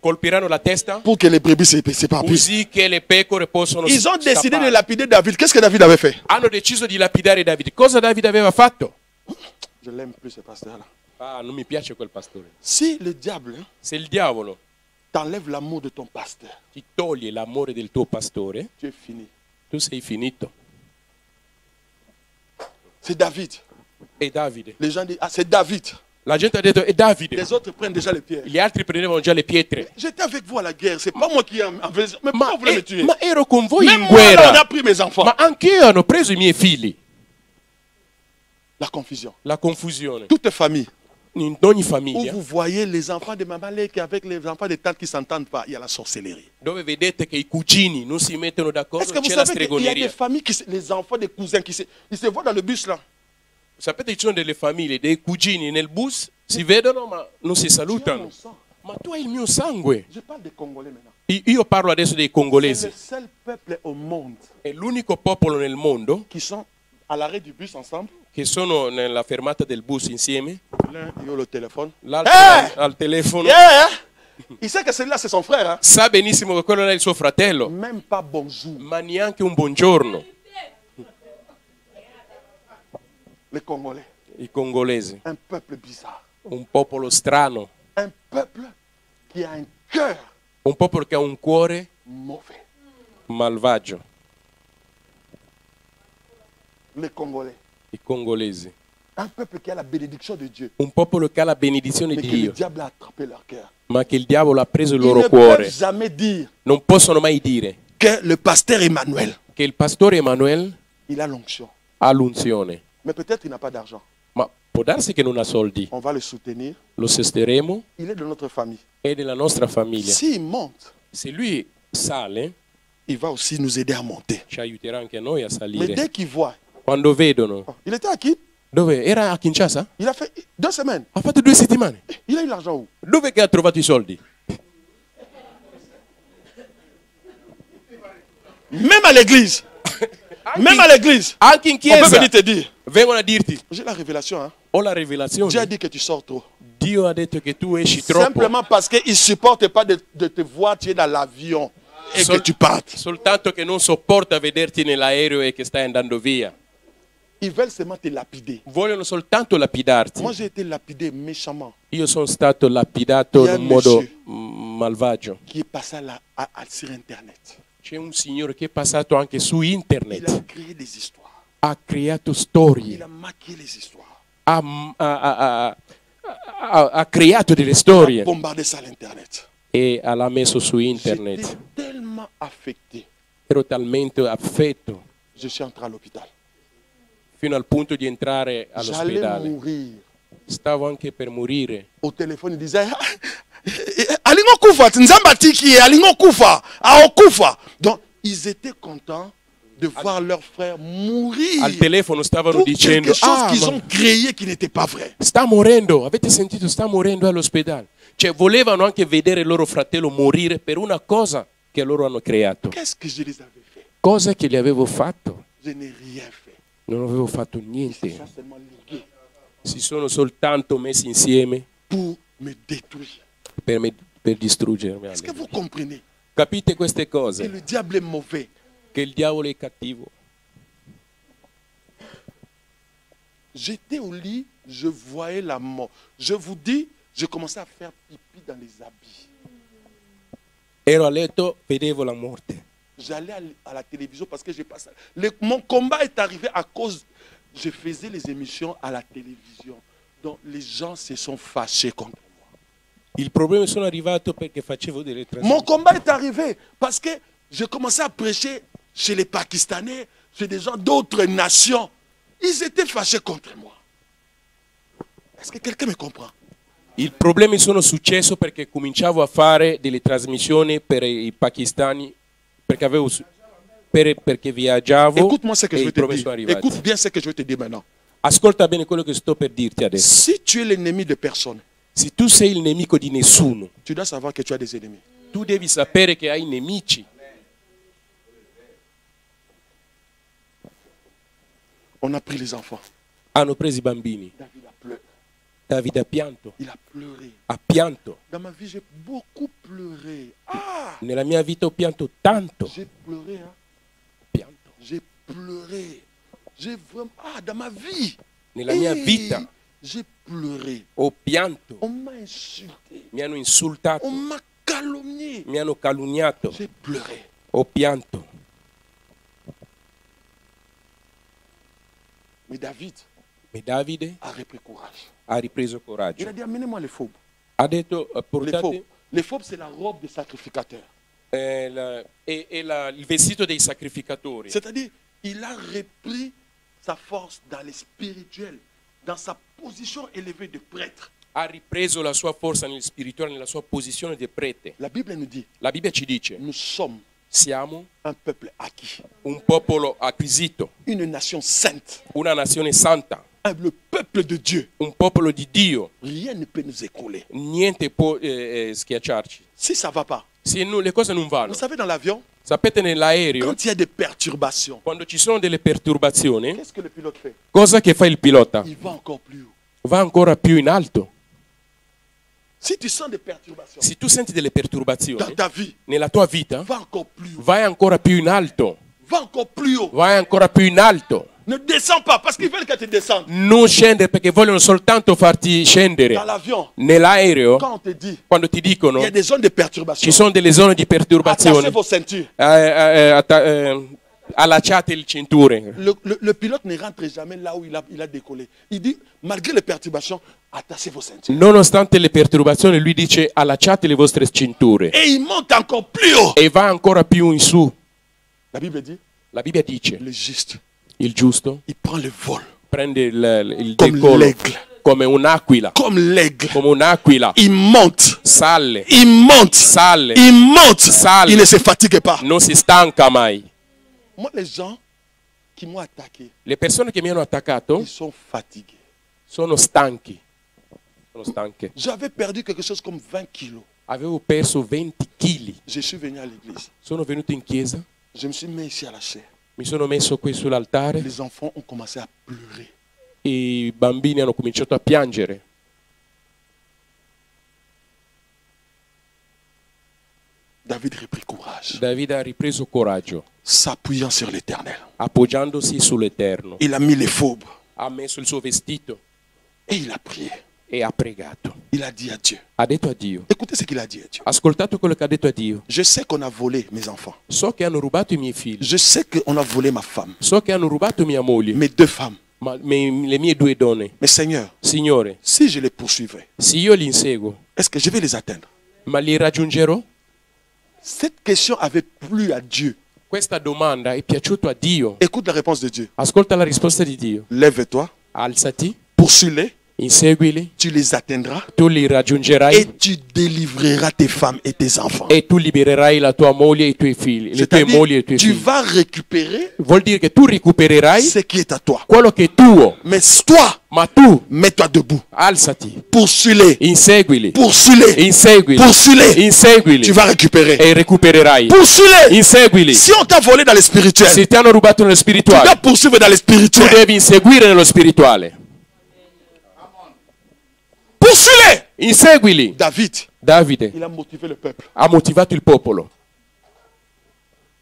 Colpiranno la testa pour que les brebis s'éparpillent. così che le pecore possono Ils ont décidé de scappare. lapider David. Qu'est-ce que David avait fait? Hanno deciso di lapidare Davide. Cosa Davide aveva fatto? Je l'aime plus, ce pasteur-là. Ah, non mi piace quel pastore. Si le diable Se il diavolo t'enlève l'amour de ton pasteur, ti toglie l'amore del tuo pastore, tu es fini. tu sei finito. C'est David. E Davide. Les gens disent, ah, c'est David. La gente ha detto, è Davide. Les autres prennent déjà les pierres. Gli altri prendevano già le pietre. J'étais avec vous à la guerre. C'est pas moi qui ai envahi. Mais pourquoi vous voulez me tuer? Ma ero con voi Même in moi, là, on a guerra. pris mes enfants. Ma anche io hanno preso i miei figli. La confusion. La confusione. Toute famille In ogni où famiglia, vous voyez les enfants de maman qui avec les enfants de tante qui ne s'entendent pas, il y a la sorcellerie. dove vedete che i cugini non si mettono Est-ce d'accordo, que vous c'è la savez qu'il y a des stregoneria. familles, les enfants des cousins, ils se voient dans le bus là. Sapete ci sono delle famiglie, dei cugini nel bus, si vedono ma non si Tu as mon salutano. sang. Ma tu hai il mio sangue. Je parle des Congolais maintenant. Io parlo adesso dei C'est congolesi. le seul peuple au monde È l'unico popolo nel mondo qui sont à l'arrêt du bus ensemble. che sono nella fermata del bus insieme. L'un, il a le téléphone. L'altro al telefono. Yeah! Il sait que celui-là, c'est son frère. Hein? Sa benissimo che quello è il suo fratello, Même pas bonjour. ma neanche un buongiorno. Les Congolais, I congolesi, un peuple bizarre. un popolo strano, Un peuple qui a un cœur un popolo che ha un cuore mauvais. malvagio. Les Congolais, I congolesi, un peuple qui a la bénédiction de Dieu. un popolo che ha la benedizione Mais di que le Dio, diable a attrapé leur cœur. ma che il diavolo ha preso il Ils loro ne cuore. peuvent jamais dire Non possono mai dire que le pasteur Emmanuel, che il pastore Emanuele il a l'onction. ha l'unzione, Mais peut-être il n'a pas d'argent. ma può darsi che non ha soldi. On va le soutenir. Lo sosterremo, Il est de notre famille. è della nostra famiglia. S'il monte, Se lui sale, il va aussi nous aider à monter. ci aiuterà anche a noi a Mais salire. dès qu'il voit, Quando vedono, il était à qui? dove era a Kinshasa? Il a fait 2 semaines. Ha fatto 2 settimane. Il a eu l'argent où? Dove che ha trovato i soldi? Même à l'église. Même à l'église. Anche in On peut chiesa venir te dire. vengono a dirti, J'ai la révélation. Hein? ho la Dieu a rivelazione. dit que tu sors trop. Dio ha detto che tu esci troppo. Simplement parce qu'il ne supporte pas de te voir, tu es dans l'avion et que tu partes. Soltanto che non sopporta vederti nell'aereo e che stai andando via. Ils veulent seulement te lapider. Vogliono soltanto lapidarti. Moi, j'ai été lapidé méchamment. Io sono stato lapidato Il y a in un modo monsieur. malvagio. Qui est passé sur Internet. C'è un signore che è passato anche su Il a internet, créé des histoires. ha creato Il storie, a maquillé les histoires. ha creato delle Il a storie bombardé ça à l'Internet. e l'ha messo su J'étais internet. tellement affecté. Ero talmente affetto Je suis entré à l'hôpital. fino al punto di entrare J'allais all'ospedale. mourir. Stavo anche per morire. Au téléphone, il disait Alingo Koufa, Nzamba Tiki, Alingo Koufa, Aokufa. Donc, ils étaient contents de voir leur frère mourir. Al telefono stavano Pour dicendo: quelque chose qu'ils ma ont créé qui n'était pas vrai. sta morendo, avete sentito, sta morendo all'ospedale. Cioè volevano anche vedere il loro fratello morire per una cosa che loro hanno creato. Qu'est-ce que je les avais fait? Cosa che gli avevo fatto? Je n'ai rien fait. Non avevo fatto Ils niente. se sont seulement ligués Si sono soltanto messi insieme pour me détruire. per distruggermi. Est-ce que vous comprenez Capite queste que cose? le diable est mauvais? Che il diavolo è cattivo. J'étais au lit, je voyais la mort. Je vous dis, je commençais à faire pipi dans les habits. Ero a letto, vedevo la morte. J'allais à la télévision parce que j'ai passé. Mon combat est arrivé à cause. Je faisais les émissions à la télévision. Donc les gens se sont fâchés contre moi. Il problema sono arrivato perché facevo delle Mon trasmissioni. combat est arrivé parce que j'ai commencé à prêcher chez les Pakistanais, chez des gens d'autres nations. Ils étaient fâchés contre moi. Est-ce que quelqu'un me comprend? I problemi sono successo perché cominciavo a fare delle trasmissioni per i pakistani, perché avevo perché viaggiavo. Écoute-moi ce que e je vais i te problemi sono dire. arrivati. Écoute bien ce que je vais te dire maintenant. Ascolta bene quello che sto per dirti adesso. Si tu es l'ennemi de personne, Se tu sei il nemico di nessuno, tu dois savoir que tu as des ennemis. tu devi sapere che hai nemici. On a pris les enfants. Hanno preso i bambini. David a pleuré. Davide ha pianto. Il a pleuré. Ha pianto. Dans ma vie, j'ai beaucoup pleuré. Ah! Nella mia vita ho pianto tanto. J'ai pleuré, hein? Pianto. J'ai pleuré. J'ai vraiment. Ah, dans ma vie! Nella mia Hey, vita j'ai pleuré. ho pianto. On m'a insulté. Mi hanno insultato. On m'a calomnié. Mi hanno calunniato. J'ai pleuré. Ho pianto. Mais David E Davide a repris courage. ha ripreso Il coraggio. a dit amenez-moi les fauves. Ha detto Les portate fauves. Les fauves, c'est la robe des sacrificateurs. il vestito dei sacrificatori. C'est-à-dire, il a repris sa force dans le spirituel, dans sa position élevée de prêtre. Ha ripreso la sua forza nel spirituale, nella sua posizione di prete. La Bible nous dit, La Bibbia ci dice: nous sommes siamo un peuple acquis, un popolo acquisito, une nation sainte, una nazione santa, le peuple de Dieu. un popolo di Dio. Rien ne peut nous écrouler. Niente può schiacciarci. Si ça ne va pas, Se le cose non vanno, vous savez, dans l'avion, sapete, nell'aereo, quand il y a des perturbations, quando ci sono delle perturbazioni, qu'est-ce que le pilote fait? cosa che fa il pilota? Il va encore plus haut. Va ancora più in alto. Si tu sens des perturbations Se tu senti delle dans perturbazioni ta vie, nella tua vita, va encore plus haut. vai ancora più in alto. Va encore plus haut. Vai ancora più in alto. Ne descends pas parce qu'ils veulent que tu descendes. Non scendere perché vogliono soltanto farti scendere. Dans l'avion, Nell'aereo, quand on te dit, quando ti dicono il y a des zones de perturbation, ci sono delle zone di attachez perturbazione, vos ceintures. allacciate il cinture. Le pilote ne rentre jamais là où il a décollé. Il dit, malgré les perturbations, attachez vos ceintures. Nonostante le perturbazioni, lui dice allacciate le vostre cinture. Et il monte encore plus haut. E va ancora più in su. La Bible dit, La Bibbia dice: le juste, il giusto il prend le vol. prende il Come decollo l'aigle. come un'aquila. Comme l'aigle. Come un'aquila. Il monte. Sale. Il monte. Sale. Il monte. Sale. Il ne se fatigue pas. Non si stanca mai. Moi, les gens qui m'ont attaqué, Le persone che mi hanno attaccato ils sont fatigués. sono stanchi. Sono stanche. J'avais perdu quelque chose comme 20 kilos. Avevo perso 20 kg. Je suis venu à l'église. Sono venuto in chiesa, Je me suis mis ici à la chair. mi sono messo qui sull'altare Les enfants ont commencé à pleurer. e i bambini hanno cominciato a piangere. David reprit courage, Davide ha ripreso coraggio, s'appuyant sur l'Éternel. appoggiandosi sull'Eterno. Il a mis les fauves Ha messo il suo vestito et il a prié. e ha pregato. Il a dit à Dieu. Ha detto a Dio. Écoutez ce qu'il a dit à Dieu. Ascoltato quello che ha detto a Dio. Je sais qu'on a volé mes enfants. So che hanno rubato i miei figli. Je sais qu'on a volé ma femme, So che hanno rubato mia moglie, mes deux femmes. ma le mie 2 donne. Mais Seigneur, Signore, si je les poursuivais, se io li inseguo, est-ce que je vais les atteindre? Ma li raggiungerò? Cette question avait plu à Dieu. Questa domanda è piaciuta a Dio. Écoute la réponse de Dieu. Ascolta la risposta di Dio. Lève-toi, Alzati, poursuis-les, inseguili, tu les atteindras tu li raggiungerai et tu délivreras tes femmes et tes enfants. e tu libererai la tua moglie e i tuoi figli, le tue mogli e i tuoi Tu figli. vas récupérer Vuol dire che tu recupererai ce qui est à toi. quello che è tuo, Mais toi, ma tu mets-toi debout. alzati, Poursuis-les, inseguili, poursuis-les, inseguili, poursuis-les. inseguili Tu vas récupérer. e recupererai. Poursuis-les. Inseguili. Si on t'a volé dans le spirituel, Se ti hanno rubato nello tu spirituale, dois poursuivre dans le tu spirituel. devi inseguire nello spirituale. Poursuis-les. Inseguili. David, Davide il a motivé le peuple. ha motivato il popolo.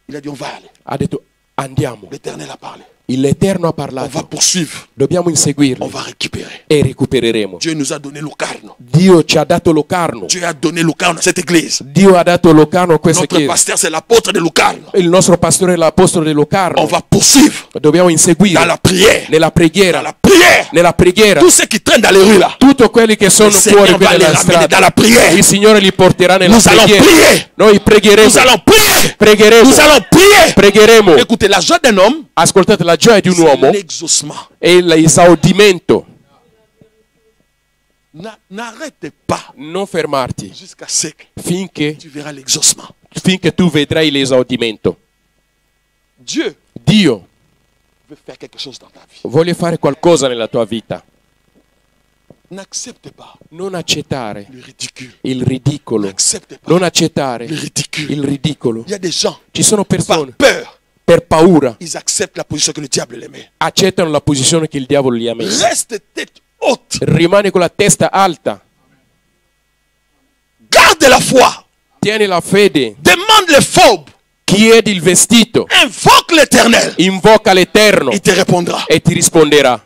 Il a dit on va aller. Ha detto andiamo. L'Éternel a parlé. L'Eterno ha On va parlato. poursuivre. Dobbiamo inseguirli On va récupérer. e recupereremo. Dieu nous a donné Locarno. Dio ci ha dato Locarno. Dieu a donné Locarno à cette église. Dio ha dato Locarno a questa Notre chiesa. pasteur, c'est l'apôtre de Locarno. Il nostro pastore è l'apostolo di On Locarno. va poursuivre Dobbiamo dans inseguire la prière. nella Dans preghiera. la prière. Nella preghiera. Tous ceux qui traînent dans les rues là, Tutti quelli che sono le fuori Seigneur qui va les nella ramener dans strada, la prière. il Signore li porterà nella Nous allons preghiera. prier. Noi pregheremo. Nous allons prier. Pregheremo. Nous allons prier. Pregheremo. Écoutez, la joie d'un homme, Ascoltate, la gioia di un c'est uomo l'exaucement. è l'esaudimento. N'arrête pas Non fermarti jusqu'à ce que finché tu verras l'exaucement. tu vedrai l'esaudimento. Dieu Dio veut faire quelque chose dans ta vie. vuole fare qualcosa nella tua vita. N'accepte pas Non accettare le ridicule. il ridicolo. N'accepte pas Non accettare le ridicule. il ridicolo. Il y a des gens, Ci sono par persone peur, per paura ils acceptent la position que le diable les met. accettano la posizione che il diavolo gli ha messo. Reste tête haute. Rimane con la testa alta. Garde la foi. Tieni la fede. Demande le phobe. Chiedi il vestito. Invoque l'Éternel. Invoca l'Eterno Il te répondra. e ti risponderà.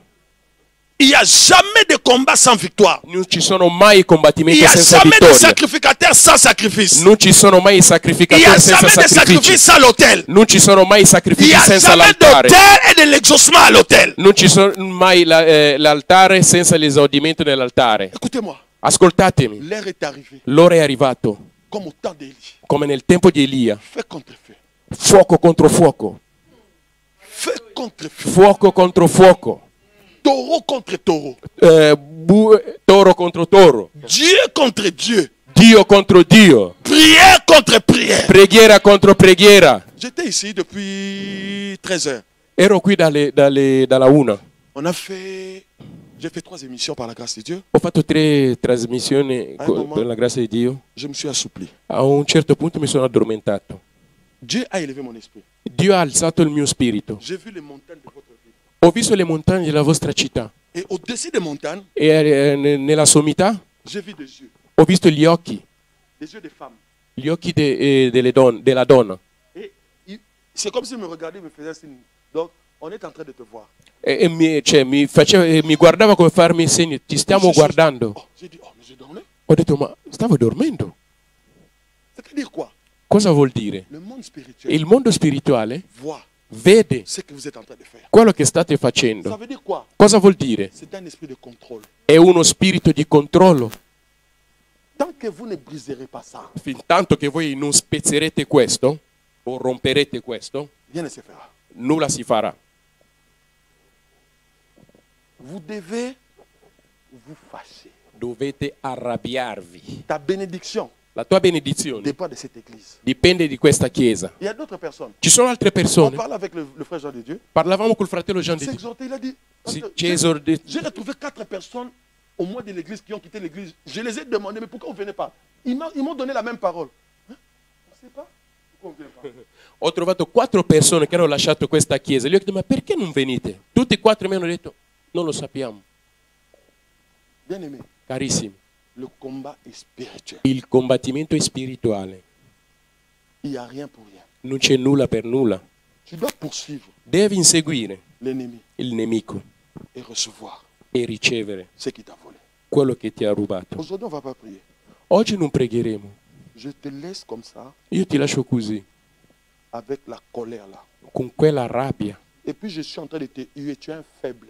Il n'y a jamais de combat sans victoire. Non ci sono mai Il combattimenti n'y a senza jamais de vittoria. sacrificateur sans sacrifice. Non ci sono mai Il n'y a sacrificatori senza jamais de sacrifici. sacrifice sans l'autel. Non ci sono mai Il n'y sacrifici a senza jamais l'altare. d'autel et de l'exaucement à l'autel. Non ci sono mai l'altare senza l'esaudimento nell'altare. Écoutez-moi, Ascoltatemi, l'heure est arrivée, l'ora è arrivato, comme au temps d'Élie. come nel tempo di Elia. Feu contre feu. Fuoco contro fuoco, Feu contre feu. fuoco contro fuoco, Taureau contre taureau. toro contro toro, Dieu contre Dieu. Dio contro Dio, Prière contre prière. preghiera contro preghiera. J'étais ici depuis 13 heures. Ero qui dalla 1. On a fait... J'ai fait 3 émissions par la grâce de Dieu. Ho fatto 3 trasmissioni mamma. per la grazia di Dio. Je me suis assoupli. A un certo punto mi sono addormentato. Dieu a élevé mon esprit. Dio ha alzato il mio spirito. J'ai vu les montagnes de votre vie. Ho visto le montagne della vostra città Et au-dessus des montagnes, e nella sommità j'ai vu des yeux. ho visto gli occhi Des femmes. della donna. Et c'est comme s'ils me regardaient, me faisaient signe. Donc, on est en train de te voir. Mi guardava come farmi segno, ti stiamo guardando. Oh, j'ai dit, oh, mais je dormais. Ho detto, ma stavo dormendo. C'est-à-dire quoi? Cosa vuol dire? Le monde spirituel Il mondo spirituale voit vede ce que vous êtes en train de faire. quello che state Ça facendo. veut dire quoi? Cosa vuol dire? C'est un esprit de contrôle. È uno spirito di controllo. Tant que vous ne briserez pas ça, Fintanto che voi non spezzerete questo o romperete questo, rien ne se fera. nulla si farà. Vous devez vous fâcher. Dovete arrabbiarvi. Ta bénédiction La tua benedizione dépend de cette église. dipende di questa chiesa. Il y a d'autres personnes. Ci sono altre On persone. parle avec le frère Jean de Dieu. Parlavamo col fratello Jean Il di s'est Dio. exhorté, il a dit, J'ai retrouvé 4 personnes au moins de l'église qui ont quitté l'église. Je les ai demandé, mais pourquoi vous ne venez pas? Ils m'ont donné la même parole. Hein? On ne sait pas. Pourquoi on ne vient pas? Ho trovato 4 persone che hanno lasciato questa chiesa. Gli ho detto, ma perché non venite? Tutti e 4 mi hanno detto, non lo sappiamo. Bien aimé, Carissimi, le combat est spirituel. il combattimento è spirituale. Il n'y a rien pour rien. Non c'è nulla per nulla. Tu dois poursuivre Devi inseguire l'ennemi il nemico et recevoir e ricevere ce qu'il t'a volé. quello che ti ha rubato. Aujourd'hui, on ne va pas prier. Oggi non pregheremo. Je te laisse comme ça, Io ti lascio così, avec la colère là. con quella rabbia. Et puis je suis en train de te huer. Tu es un faible.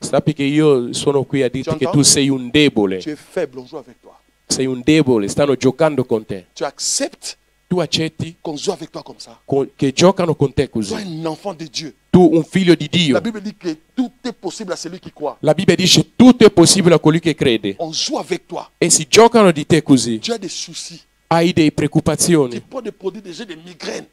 Sappi che io sono qui a dirti che tu sei un debole. Tu es faible, on joue avec toi. sei un debole, stanno giocando con te. Tu acceptes Tu accetti qu'on joue avec toi comme ça. che giocano con te Toi, così. un enfant de Dieu. Tu un figlio di La Dio. Bible dit que tout est possible à celui qui croit. La Bibbia dice tutto è possibile a colui che crede. On joue avec toi. E si giocano di te così. Tu as des soucis. Hai dei Tu preoccupazioni. prends des produits déjà des migraines.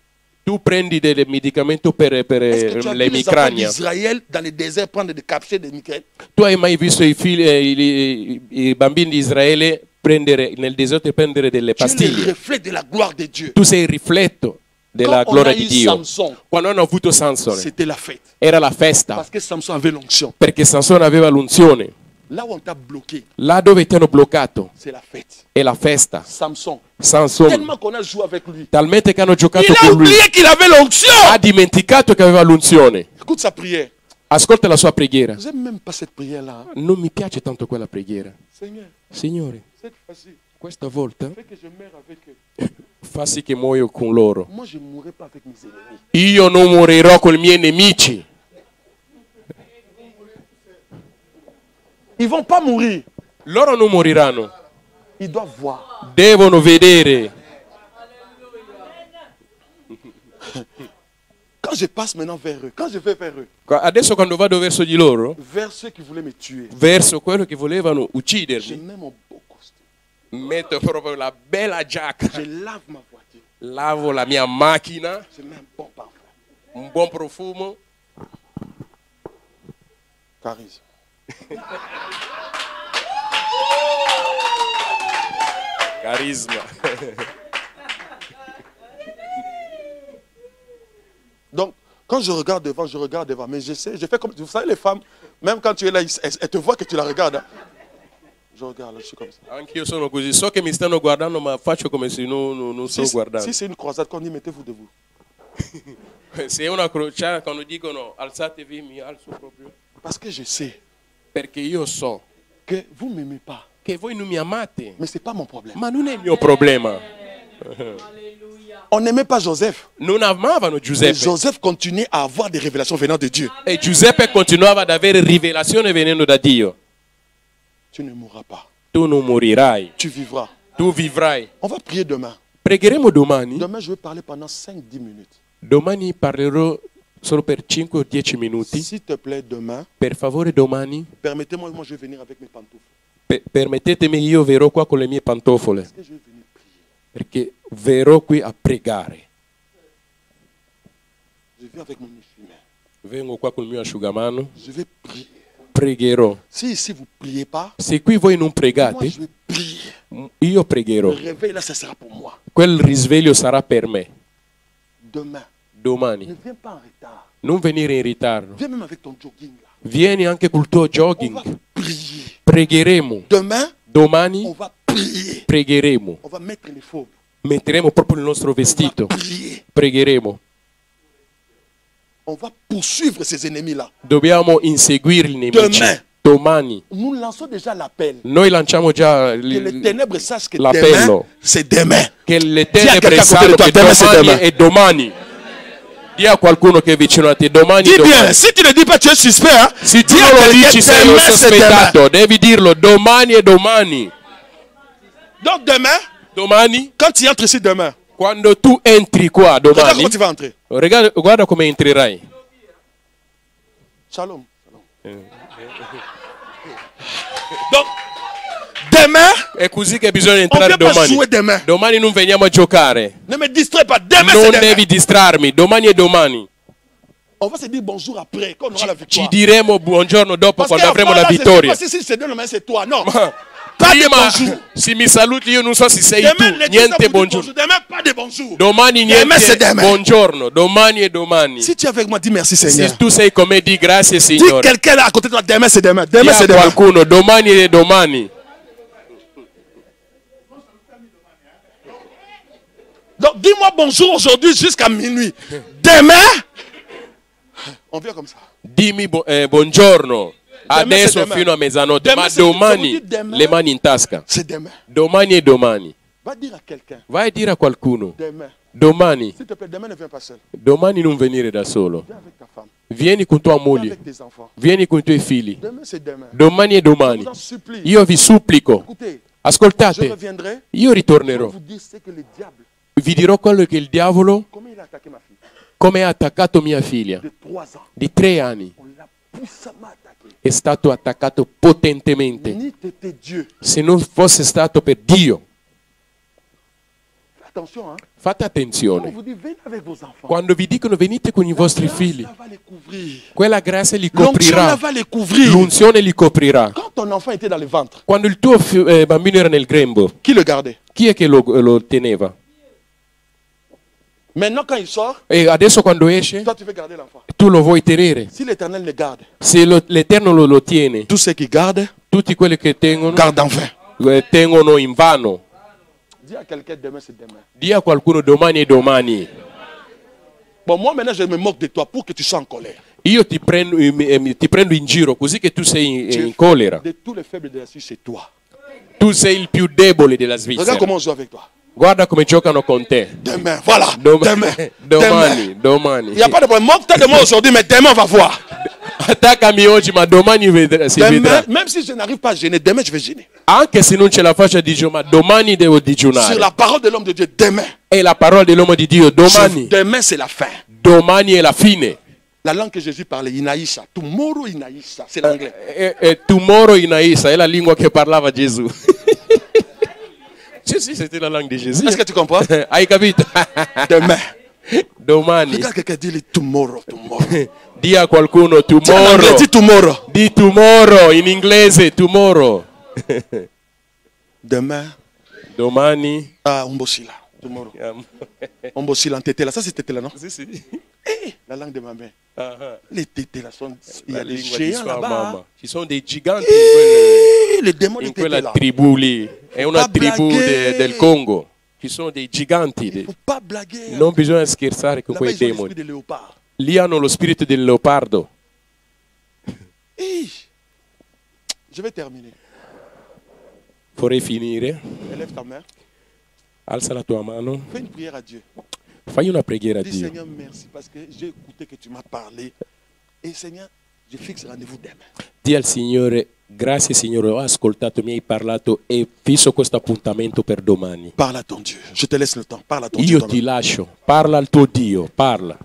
Tu prendi dei medicamenti per Est-ce que tu as le vu les enfants migrania. d'Israël dans les déserts prendre des capsules de migraines? Tu hai mai visto i bambini di Israele prendere nel deserto prendere delle Tu es le pastiglie? reflet de la gloire de Dieu. Tu sei il rifletto della Quand on gloria a di eu Dio. Samson, Quando hanno avuto Sansone c'était la fête. era la festa, Parce que Samson avait l'onction. perché Sansone aveva l'unzione. Là où on t'a bloqué, Là dove ti hanno bloccato c'est la fête. è la festa. Samson, Sansone, tellement qu'on a joué avec lui, talmente che hanno giocato il a con lui, oublié qu'il avait l'onction. ha dimenticato che aveva l'unzione. Écoute sa prière. Ascolta la sua preghiera. Je n'aime même pas cette prière-là. Non mi piace tanto quella preghiera. Seigneur, Signore, cette fois-ci, questa volta fais que je meure avec eux. fa sì che muoio con loro. Moi, je ne mourrai pas avec mes ennemis. Io non morirò con i miei nemici. Ils ne vont pas mourir. Loro non moriranno. Ils doivent voir. Devono vedere. Quand je passe maintenant vers eux, quand je vais vers eux, Adesso quando vado verso di loro, vers ceux qui voulaient me tuer, verso quello che volevano je uccidermi, mets mon beau costume. metto proprio la bella giacca, Je lave ma voiture. lavo la mia macchina, Je mets un bon parfum. un buon profumo. Charisme. Carisma. Donc, quand je regarde devant, je regarde devant. Mais je sais, je fais comme... Vous savez, les femmes, même quand tu es là, elles te voient que tu la regardes. Hein. Je regarde, je suis comme ça. Anch'io sono così. So che mi stanno guardando, ma faccio come se non sto guardando. Si c'est une croisade, quand on dit mettez-vous debout. Se è una crociata, quando dicono alzatevi, mi alzo proprio. Parce que je sais Perché io so que vous ne m'aimez pas. che voi non mi amate. Mais ce n'est pas mon problème. Ma non è il mio problema. On n'aimait pas Joseph. Non amavano Mais Giuseppe. Joseph continuait à avoir des révélations venant de Dieu. E Giuseppe continuava ad avere rivelazione venendo da Dio. Tu ne mourras pas. Tu non morirai. Tu vivras. Tu vivrai. On va prier demain. Pregheremo domani. Demain, je vais parler pendant 5-10 minutes. Domani parlerò solo per 5 o 10 minuti. S'il te plaît, demain, Per favore domani, permettez-moi, moi je vais venir avec mes pantoufles. permettetemi, io verrò qua con le mie pantofole. Parce que je vais venir prier. Perché verrò qui a pregare. Je viens avec mon essuie-main. Vengo qua col mio asciugamano. Je vais prier. Pregherò. Si ici vous ne priez pas, Se qui voi non moi pregate, je vais prier. io Le pregherò. réveil là, ça sera pour moi. Quel risveglio sarà per me. Demain, ne Domani. viens pas en retard. Non venire in ritardo. Viens même avec ton jogging là. Vieni anche col tuo On va jogging. prier. Pregheremo. Demain, on Domani va prier. pregheremo. On va mettre les faux. Metteremo proprio il nostro On va vestito. prier. Pregheremo. On va poursuivre ces ennemis là. Dobbiamo inseguire i nemici. Demain. Domani. Nous lançons déjà l'appel. Noi lanciamo già Que les ténèbres sachent que l'appello. demain, c'est demain. Che le Dis a tenebre quelqu'un à côté de sanno toi, che demain, c'est domani demain. è domani. Dì a qualcuno che è vicino a te, domani Dis è domani. bien, si tu ne dis pas, tu es suspect. Hein? Se tu Dis à non lo quelqu'un, dici sei un demain, c'est demain. sospettato, devi dirlo, domani è domani. Donc demain, Domani, quand tu entres ici demain, quando tu entri qua regarde domani, comment tu vas entrer. guarda come entrerai. Shalom. Donc, demain, È così che bisogna on ne entrare peut pas domani. jouer demain. Domani non veniamo a giocare. Ne me distrais pas. Demain, Non c'est demain. devi distrarmi, domani è domani. On va se dire bonjour après, quand on aura la Ci victoire. diremo buongiorno dopo Parce quando avremo qu'avant, la là, vittoria. c'est pas si c'est demain, c'est toi. Non. Pas de Prima, bonjour. se mi saluti io non so se sei tu, Demain, ne dis pas niente bonjour. buongiorno. Demain, pas de bonjour. Domani Demain, c'est niente demain. buongiorno, domani è domani. Si tu es avec moi, dis merci Seigneur. Se tu sei con me, di grazie Dis Signore. quelqu'un là à côté de toi, demain c'est demain. Di Demain a c'est demain. qualcuno, domani è domani. Donc dis-moi bonjour aujourd'hui jusqu'à minuit. Demain, on vient comme ça. Dimmi buongiorno. Demain, Adesso c'est demain. fino a mezzanotte, Demain, ma c'est- je vous domani dis demain. le mani in tasca. C'est demain. Domani è domani. Va dire à quelqu'un. Vai a dire a qualcuno, Demain. domani, S'il te plaît, demain ne viens pas seul. domani non venire da solo. Viens avec ta femme. Vieni con tua Viens moglie, avec tes enfants. vieni con i tuoi figli. Demain c'est demain. Domani è Je domani. vous en supplie. Io vi supplico, Écoutez, Ascoltate, reviendrai. io Je vais ritornerò. vous dire ce que le diable, Vi dirò quello che il diavolo, comment il a attaqué ma fille. come ha attaccato mia figlia. De 3 ans. Di 3 anni On l'a puissamment attaqué. è stato attaccato potentemente. Ni t'étais Dieu. Se non fosse stato per Dio. Attention, hein. Fate On attenzione. vous dit, venez avec vos enfants. Quando vi dicono venite con i vostri figli, Ça va les couvrir. quella grazia li L'onction là coprirà. va les couvrir. L'unzione li coprirà. Quand ton enfant était dans le ventre, Quando il tuo bambino era nel grembo, qui le gardait? chi è che lo teneva? Maintenant, quand il sort, E adesso quando esce, toi tu veux garder l'enfant. tu lo vuoi tenere. Si l'Éternel le garde, Se l'Eterno lo tiene, tous ceux qui gardent, tutti quelli che tengono, gardent en vain. tengono in vano. Dis à quelqu'un demain, c'est demain. Dì a qualcuno domani è domani. Bon, moi maintenant, je me moque de toi pour que tu sois en colère. Io ti prendo in giro così che tu sei in collera. De tous les faibles de la Suisse, c'est toi. Tu sei il più debole della Regarde Svizzera. comment on joue avec toi. Guarda come giocano con te. Demain, voilà. Domani, Demain. domani. Il n'y a pas de problème. Moque-toi de moi aujourd'hui, mais demain, on va voir. Attaccami oggi, ma domani si Demain, vedrà. même si je n'arrive pas à gêner, demain, je vais gêner. Anche se non ce la faccio a digiunare, ma domani devo Sur digiunare. la parole de l'homme de Dieu, demain. È la parola dell'uomo di Dio. Domani. Demain, c'est la fin. Domani è la fine. La langue que Jésus parlait, Inaïsha. Tomorrow, Inaïsha. C'est l'anglais. Tomorrow in Aisa è la lingua che parlava Gesù. Sì, c'était la langue di Gesù. Est-ce que tu comprends? Hai capito? Demain. Domani. Regarde quelqu'un dit tomorrow, tomorrow. Dì a qualcuno Tiens, en anglais, tomorrow. dis tomorrow. Di tomorrow in inglese, tomorrow. Demain. Domani. Ah, Ombosila. Tomorrow. Ombosila en tété là. Ça, c'est tété là, non? Sì, sì. Eh, la langue de ma mère. Les tétés là sont. Il y La a des lingua di géants sua là-bas. mamma. Ci sono dei giganti Les démons de in tété quella là. tribù lì. È una Fa tribù blaguer. del Congo. Ci sono dei giganti. Il ne faut pas blaguer. Non bisogna scherzare con Là-bas, quei ils ont demoni. l'esprit de léopard. Lì hanno lo spirito del leopardo. Eh, je vais terminer. Vorrei finire. Élève ta main. Alza la tua mano. Fais une prière à Dieu. Fai una preghiera a Dis Dio. Seigneur, merci parce que j'ai écouté que tu m'as parlé. Et Seigneur, je fixe rendez-vous demain. Dì al Signore, grazie Signore, ho ascoltato, mi hai parlato e fisso questo appuntamento per domani. Parle à ton Dieu. Je te laisse le temps. Parle à ton Dieu. Io toi-même. ti lascio, parla al tuo Dio, parla.